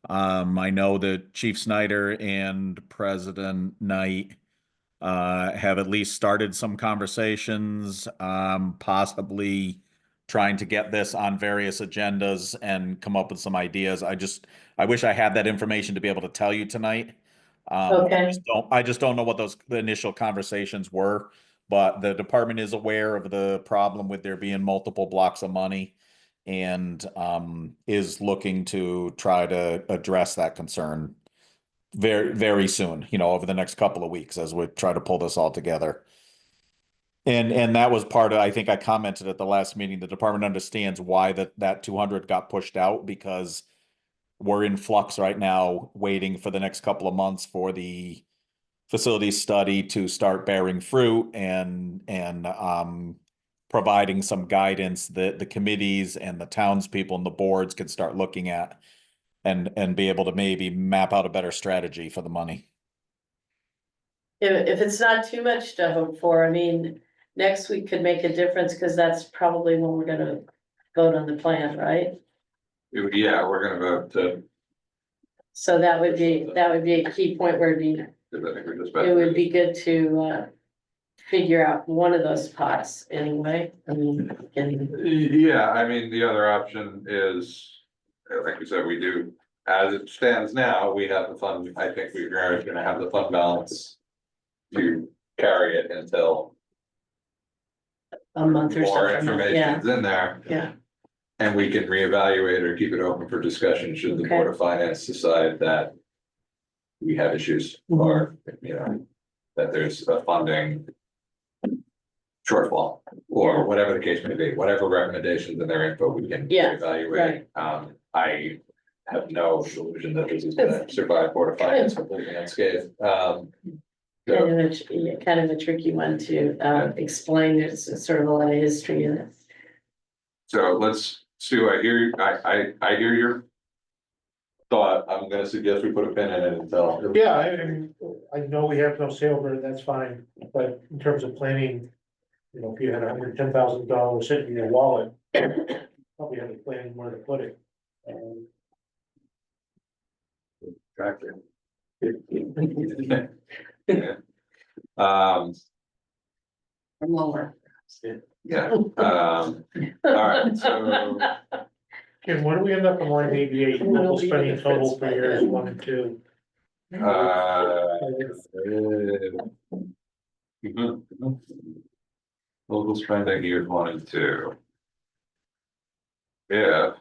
I know that Chief Snyder and President Knight have at least started some conversations, possibly trying to get this on various agendas and come up with some ideas. I wish I had that information to be able to tell you tonight. Okay. I just don't know what the initial conversations were, but the department is aware of the problem with there being multiple blocks of money and is looking to try to address that concern very, very soon, over the next couple of weeks as we try to pull this all together. And that was part of, I think I commented at the last meeting, the department understands why that 200 got pushed out, because we're in flux right now, waiting for the next couple of months for the facility study to start bearing fruit and providing some guidance that the committees and the townspeople and the boards can start looking at and be able to maybe map out a better strategy for the money. If it's not too much to hope for, I mean, next week could make a difference, because that's probably when we're gonna vote on the plan, right? Yeah, we're gonna vote to. So that would be a key point where I think we just. it would be good to figure out one of those pots anyway. I mean, Yeah, I mean, the other option is, like we said, we do, as it stands now, we have the fund, I think we're gonna have the fund balance. To carry it until a month or more something, information yeah, is in there. yeah. And we can reevaluate or keep it open for discussion should the Okay. Board of Finance decide that. We have issues or, that there's a funding. Shortfall, or whatever the case may be, whatever recommendations in their info we can Yeah, evaluate. I have no illusion that this is gonna survive Board of Finance completely unscathed. Kind of a tricky one to explain. There's sort of a lot of history in it. So Sue, I hear your thought. I'm gonna suggest we put a pin in it until. Yeah, I know we have no sale bird, that's fine, but in terms of planning, if you had $110,000 sitting in your wallet, probably have a plan where to put it. Tractor. Yeah. From lower. Yeah, all right, so, Kim, where do we end up in line 88, local spending total for years 1 and 2? Local spending years 1 and 2. Yeah.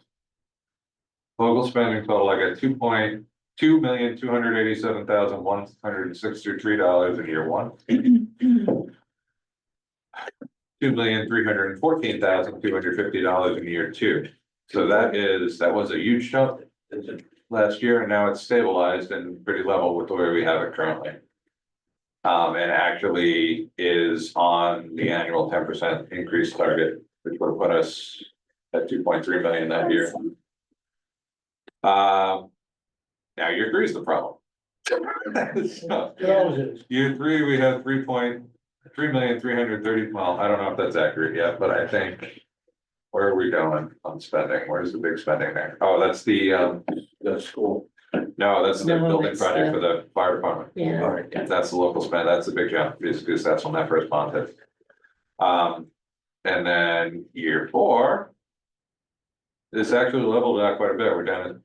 Local spending total, I got $2,287,163 in year 1. $2,314,250 in year 2. So that was a huge jump last year, and now it's stabilized and pretty level with the way we have it currently. And actually is on the annual 10% increase target, which would put us at 2.3 million that year. Now your grease is the problem. So, It always is. year three, we have 3,330,000. Well, I don't know if that's accurate yet, but I think. Where are we going on spending? Where's the big spending there? Oh, that's the school. No, that's the No, building it's, project for the fire department. Yeah, All right, yeah. That's the local spend, that's the big jump, because that's when that first bond hit. And then year four. This actually leveled out quite a bit, we're down at,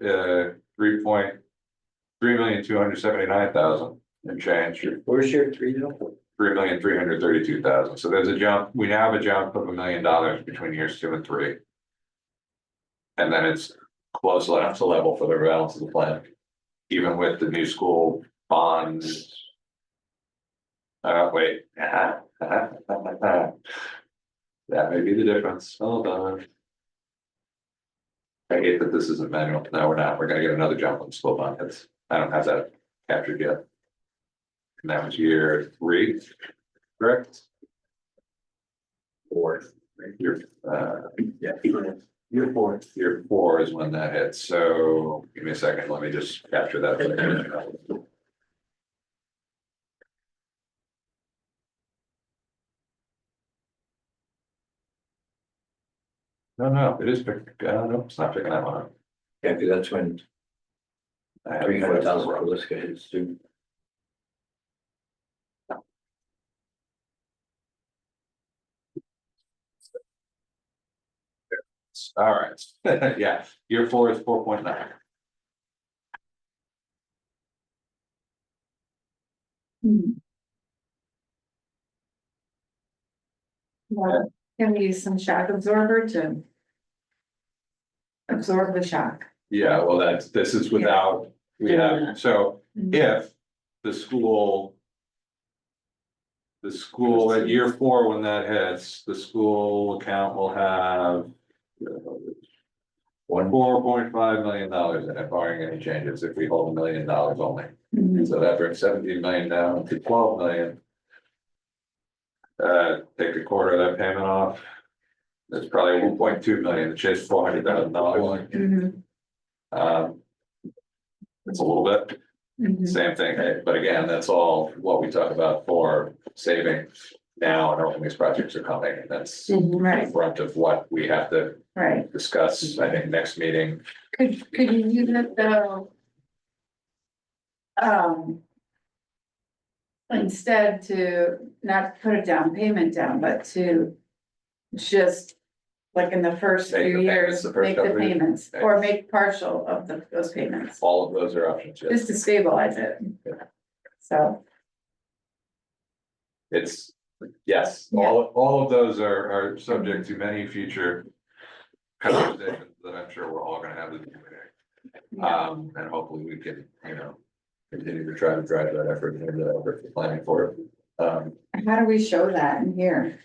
3,279,000 and change, Where's your three now? 3,332,000, so there's a jump, we now have a jump of $1 million between years 2 and 3. And then it's close enough to level for the balance of the plan, even with the new school bonds. Wait. That may be the difference, hold on. I hate that this isn't manual, no, we're not, we're gonna get another jump on school bond hits, I don't have that captured yet. And that was year 3, correct? Fourth, year, Yeah. year 4. Year 4 is when that hits, so give me a second, let me just capture that. No, it is picking, no, it's not picking that one up. Yeah, because that's when I have 300,000 it. for Liska hits too. All right, yeah, year 4 is 4.9. Well, can we use some shock absorber to absorb the shock? Yeah, well, this is without, we Yeah. have, so if the school. The school at year 4, when that hits, the school account will have. $4.5 million in it, barring any changes, if we hold $1 million only, so that brings 17 million down to 12 million. Take a quarter of that payment off. That's probably 1.2 million, it's just $400,000. Mhm, It's a little bit. mhm. Same thing, but again, that's all what we talk about for saving now and hoping these projects are coming, and that's the Right, front of what we have to right. discuss, I think, next meeting. Could you use it though? Instead to not put a down payment down, but to just. Like in the first Make the few payments years, the first make the couple of years. payments, or make partial of those payments, All of those are options, yes. just to stabilize it. Yeah. So, It's, yes, all of those are subject to many future conversations that I'm sure we're all gonna have with you. And hopefully we can, continue to try to drive that effort and the effort for planning for it. how do we show that in here?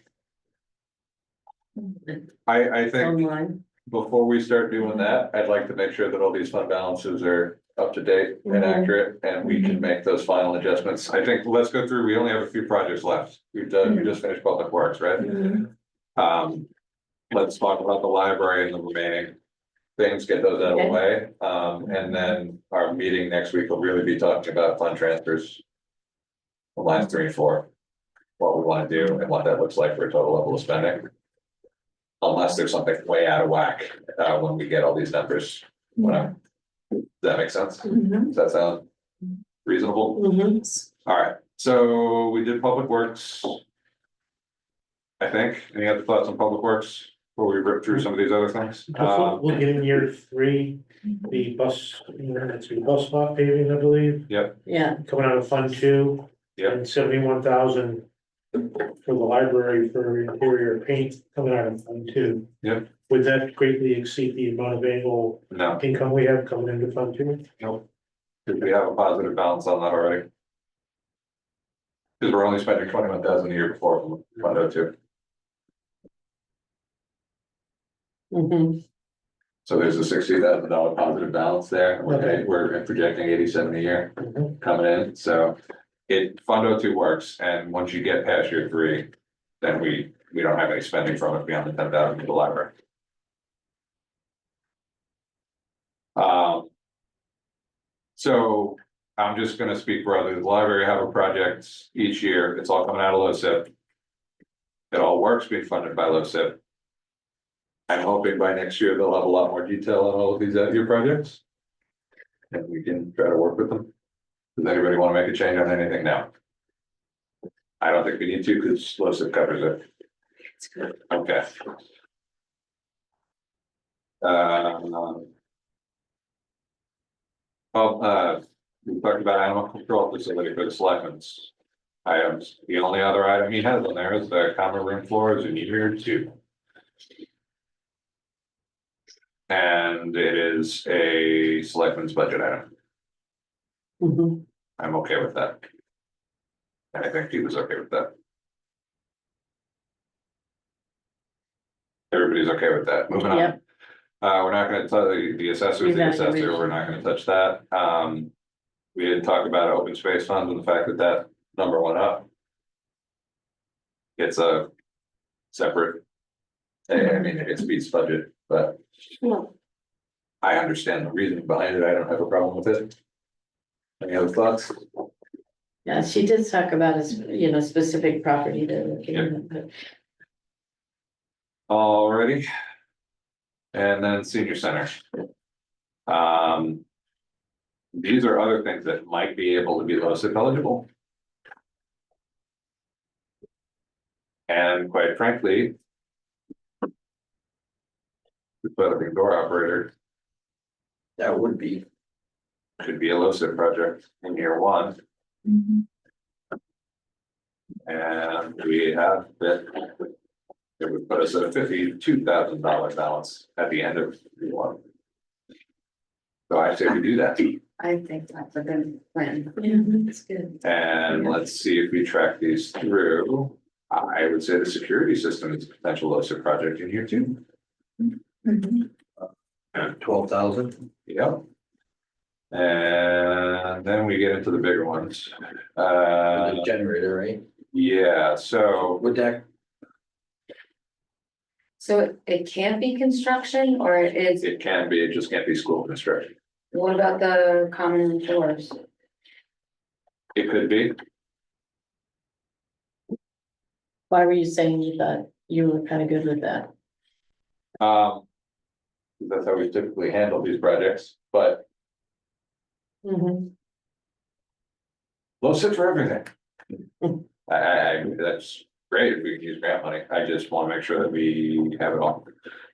I think online. before we start doing that, I'd like to make sure that all these fund balances are up to date and Mhm. accurate, and we can make those final adjustments. I think, let's go through, we only have a few projects left. We just finished Public Works, right? Let's talk about the library and the remaining things, get those out of the way. And then our meeting next week will really be talking about fund transfers. The lines 3 and 4, what we want to do and what that looks like for a total level of spending. Unless there's something way out of whack, when we get all these numbers. Does that make sense? Does that sound reasonable? All right, so we did Public Works. I think, any other thoughts on Public Works before we rip through some of these other things? We'll get in year 3, the bus, that's the bus stop paving, I believe, Yeah, coming out of Fund 2. Yep. And 71,000 for the library for interior paint coming out of Fund 2. Yep. Would that greatly exceed the amount of annual No, income we have coming into Fund 2? nope. Did we have a positive balance on that already? Because we're only spending 21,000 a year before from Fund 02. So there's a $60,000 positive balance there. Okay. We're projecting 87 a year coming in, so Fund 02 works, and once you get past year 3, then we don't have any spending from it beyond the 10,000 for the library. So I'm just gonna speak broadly, the library have a project each year, it's all coming out of LoSiP. It all works being funded by LoSiP. I'm hoping by next year they'll have a lot more detail on all of these out-year projects. And we can try to work with them. Does anybody want to make a change on anything now? I don't think we need to, because LoSiP covers it. It's good. Okay. We talked about animal control facility for the selectmen's items. The only other item he has on there is the common room floors in year 2. And it is a selectmen's budget item. Mhm. I'm okay with that. And I think he was okay with that. Everybody's okay with that. Moving on. Yep. We're not gonna tell the assessors, the assessor, we're not gonna touch that. We did talk about open space funds and the fact that that number went up. It's a separate. I mean, it's Beats budget, but Yeah. I understand the reasoning behind it. I don't have a problem with it. Any other thoughts? Yeah, she did talk about a specific property they're looking at, but Alrighty. And then senior center. These are other things that might be able to be LoSiP eligible. And quite frankly. We put a big door operator That would be, could be a LoSiP project in year 1. And we have that. It would put us at a $52,000 balance at the end of year 1. So I say we do that, I think that's a good plan. yeah, that's good. and let's see if we track these through. I would say the security system is a potential LoSiP project in year 2. 12,000. Yep. And then we get into the bigger ones. The generator, right? Yeah, so Would that, So it can't be construction or it is, it can be, it just can't be school construction. what about the common floors? It could be, Why were you saying you thought you were kind of good with that? that's how we typically handle these projects, but Mhm. LoSiP for everything. That's great if we can use grant money. I just want to make sure that we have it all.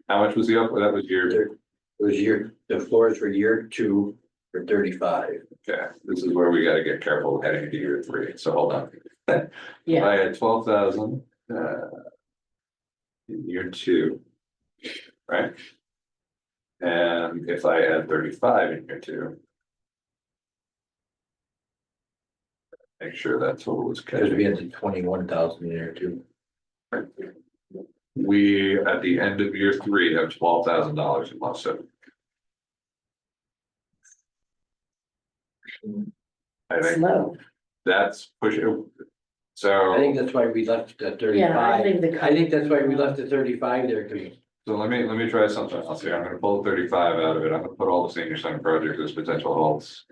How much was the up? That was your, the floors were year 2 for 35. okay, this is where we gotta get careful heading into year 3, so hold on. Yeah. I had 12,000, in year 2, right? And if I add 35 in year 2. Make sure that total was Because we catching. had the 21,000 in there too. We, at the end of year 3, have $12,000 in LoSiP. I It's think low. that's pushing. I So, think that's why we left at Yeah, I 35. think I think that's why we left at 35 there, because so let me try something else here. I'm gonna pull 35 out of it. I'm gonna put all the senior center projects as potential holds.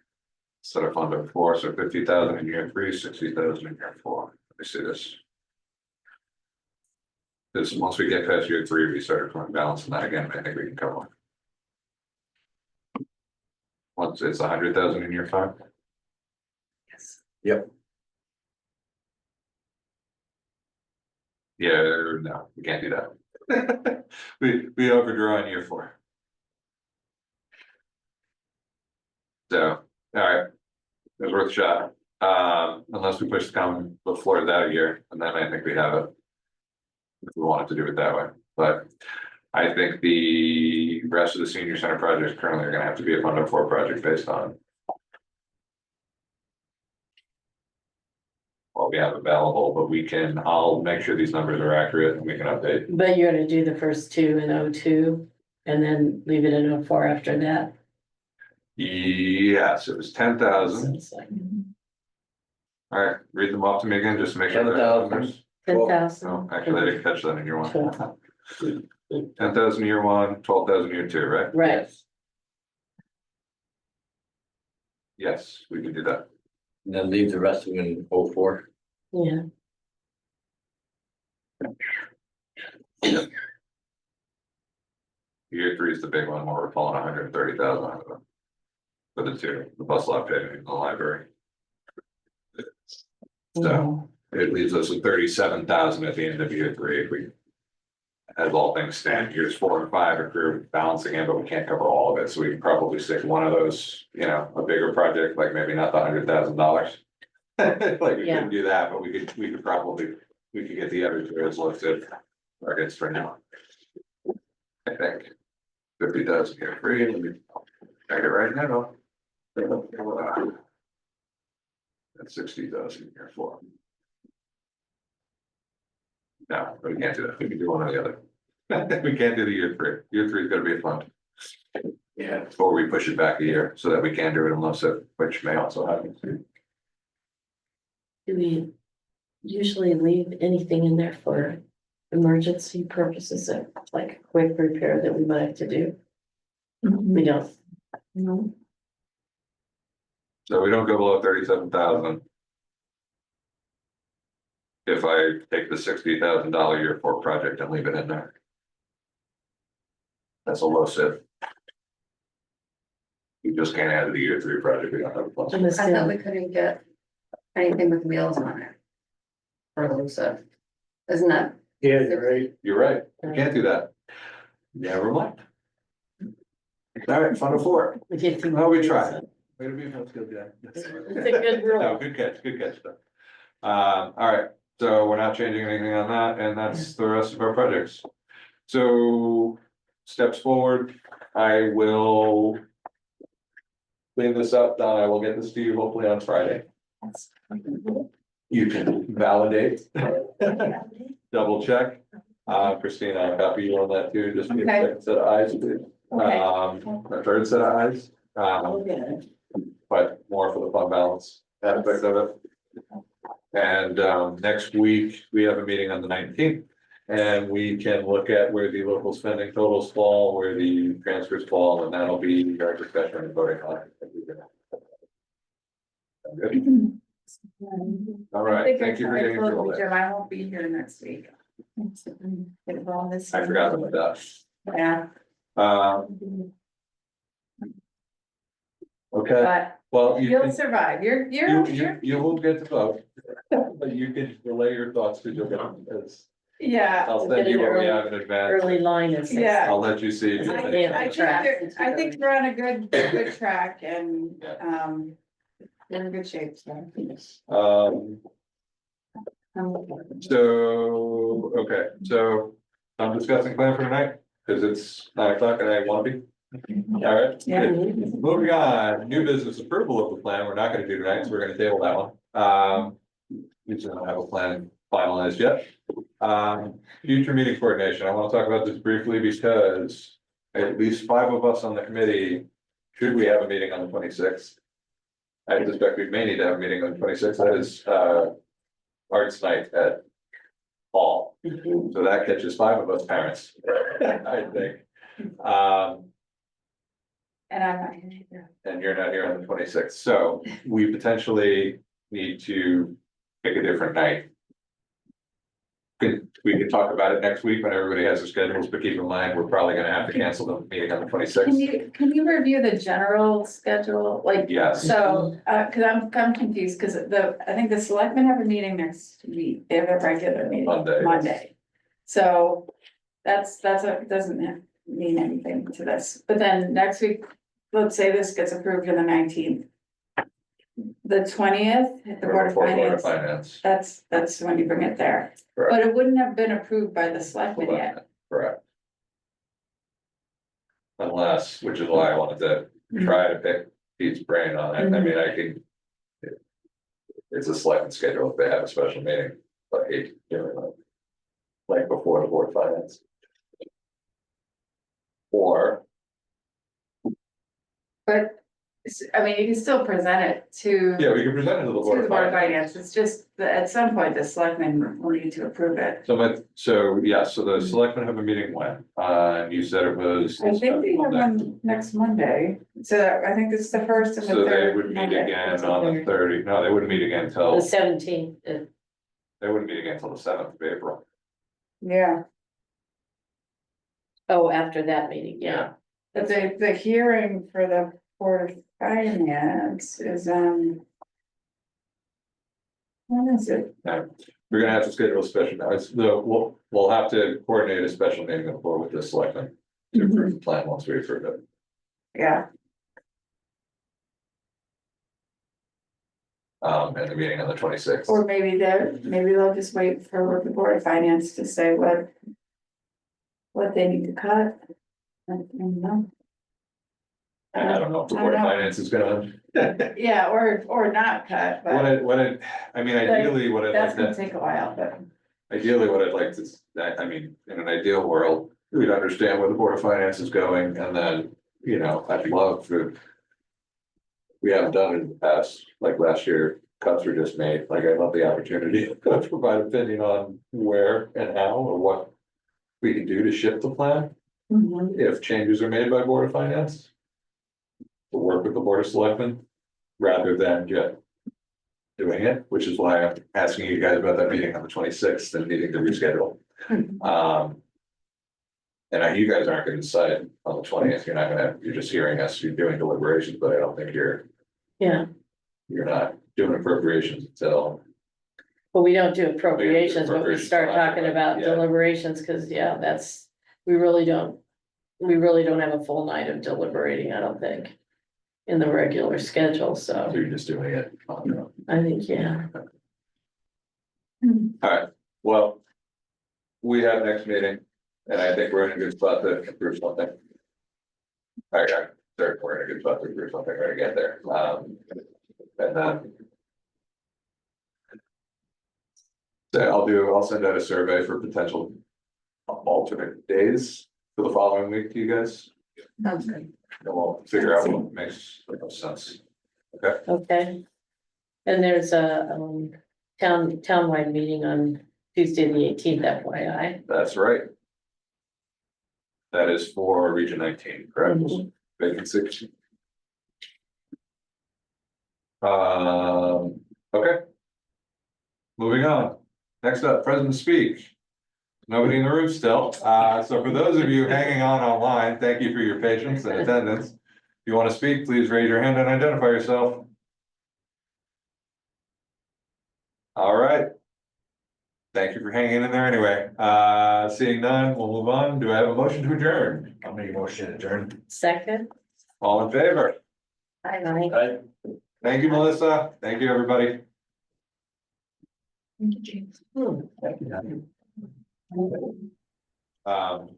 Instead of fund of 4, so 50,000 in year 3, 60,000 in year 4. Let me see this. This, once we get past year 3, we start balancing that again. I think we can cover it. Once it's 100,000 in year 5. Yes. Yep. Yeah, no, we can't do that. We overdraw in year 4. So, all right, it was worth a shot. Unless we push the floors out a year, and then I think we have it. If we wanted to do it that way, but I think the rest of the senior center projects currently are gonna have to be a fund of 4 project based on. What we have available, but I'll make sure these numbers are accurate and we can update. But you're gonna do the first 2 in 02 and then leave it in 04 after that? Yes, it was 10,000. Sounds like All right, read them off to me again, just to make sure. 10,000. 10,000. Oh, actually, I didn't catch that in year 1. 10,000 year 1, 12,000 year 2, right? Right, Yes, we can do that. And then leave the rest of them in 04. Yeah, Year three is the big one, where we're pulling 130,000 out of them. For the two, the bus lot paving and the library. So it leaves us with 37,000 at the end of year three, if we. As all things stand, years 4 and 5 are crew balancing in, but we can't cover all of it, so we can probably stick one of those, you know, a bigger project, like maybe not the $100,000. Like we Yeah. couldn't do that, but we could probably, we could get the other two as listed. Targets for now. I think. 50,000 year three, let me check it right now. That's 60,000 year 4. No, we can't do that. We can do one or the other. We can't do the year three. Year three is gonna be a fund. Yeah, or we push it back a year so that we can do it unless it, which may also happen. do we usually leave anything in there for emergency purposes, like quick repair that we might have to do? We don't. No. So we don't go below 37,000. If I take the $60,000 year 4 project and leave it in there. That's a low SIP. We just can't add to the year 3 project, we don't have a plus. I'm I thought assuming- we couldn't get anything with wheels on it. For Lusa. Isn't that, Yeah, you're right. You're right, we can't do that. Never mind. All right, Fund of 4. We did think- Well, we tried. Way to be, that's good, yeah. It's a good rule. No, good catch though. All right, so we're not changing anything on that, and that's the rest of our projects. So, steps forward, I will. Clean this up, Don, I will get this to you hopefully on Friday. You can validate. Double check. Christina, I'll copy you on that too, just to get a second set of eyes, please. A third set of eyes. But more for the fund balance aspect of it. And next week, we have a meeting on the 19th. And we can look at where the local spending totals fall, where the transfers fall, and that'll be our discussion and voting on it. Good. All right, thank you for getting through all that. Jim, I won't be here next week. I forgot about that. Yeah, Okay, but well, you you'll can, survive. you won't get to vote. But you can relay your thoughts to Joe, because Yeah. I'll send you what we have in advance. Early line is. Yeah. I'll let you see. if you I think Yeah. think something. I think we're on a good track and, Yeah. we're in good shape, so. So, okay, so I'm discussing plan for tonight, because it's 9 o'clock and I want to be. All right. Yeah. Moving on, new business approval of the plan, we're not gonna do tonight, so we're gonna table that one. We just don't have a plan finalized yet. Future meeting coordination, I wanna talk about this briefly because at least 5 of us on the committee, should we have a meeting on the 26th? I suspect we may need to have a meeting on the 26th, that is, arts night at Hall. Mhm. So that catches 5 of us parents, I think. And I'm not here either. And you're not here on the 26th, so we potentially need to pick a different night. We can talk about it next week when everybody has their schedules, but keep in mind, we're probably gonna have to cancel the meeting on the 26th. Can you review the general schedule, like? Yes. So, cause I'm confused, cause I think the selectmen have a meeting next week, they have a regular meeting. Monday. Monday. So, doesn't mean anything to this, but then next week, let's say this gets approved on the 19th. The 20th, the Board of Finance, Finance. that's when you bring it there, Correct. but it wouldn't have been approved by the selectmen yet. Correct. Unless, which is why I wanted to try to pick Pete's brain on it, I mean, I can. It's a selected schedule if they have a special meeting, but like before the Board of Finance. Or, But I mean, you can still present it to. Yeah, we can present it to the To Board the of Board of Finance. Finance, it's just that at some point the selectmen will need to approve it. So the selectmen have a meeting when, you said it was. I think they have one next Monday, so I think it's the first and the So they third. would meet Monday. again on the 30th. No, they wouldn't meet again The till, 17th, they wouldn't meet again until the 7th of April. Yeah, oh, after that meeting, yeah. but the hearing for the Board of Finance is, when is it? No, we're gonna have to schedule a special, we'll have to coordinate a special meeting of the board with the selectmen to approve the plan once we approve it. Yeah, And the meeting on the 26th. or maybe they'll just wait for the Board of Finance to say what they need to cut. I don't know. And I don't know if the board of finance is gonna, Yeah, or not cut, but I mean, ideally, what I'd that's like gonna to, take a while, but. ideally, what I'd like to, I mean, in an ideal world, we'd understand where the board of finance is going, and then, I'd love to. We haven't done it in the past, like last year, cuts were just made, like I'd love the opportunity to provide opinion on where and how or what. We can do to shift the plan if changes are made by board of finance. To work with the board of selectmen, rather than just doing it, which is why I'm asking you guys about that meeting on the 26th and needing to reschedule. You guys aren't gonna decide on the 20th, you're just hearing us, you're doing deliberations, but I don't think you're not doing appropriations until. Well, we don't do appropriations, but we appropriations start after talking that, about yeah. deliberations, cause we really don't have a full night of deliberating, I don't think. In the regular schedule, So so you're just doing it on your own. I think, yeah. Alright, well. We have next meeting, and I think we're in a good spot to approve something. Alright, we're in a good spot to approve something, we're gonna get there, and then. So I'll send out a survey for potential alternate days for the following week to you guys, Sounds good. and we'll figure out what makes the most sense. Okay. And there's a townwide meeting on Tuesday, the 18th, FYI. That's right. That is for Region 19, correct? Vacancy. Okay. Moving on. Next up, President speak. Nobody in the room still. So for those of you hanging on online, thank you for your patience and attendance. If you want to speak, please raise your hand and identify yourself. All right. Thank you for hanging in there anyway. Seeing none, we'll move on. Do I have a motion to adjourn? I'll make a motion to adjourn. Second. All in favor? Aye. Thank you, Melissa. Thank you, everybody. Thank you, James. Um,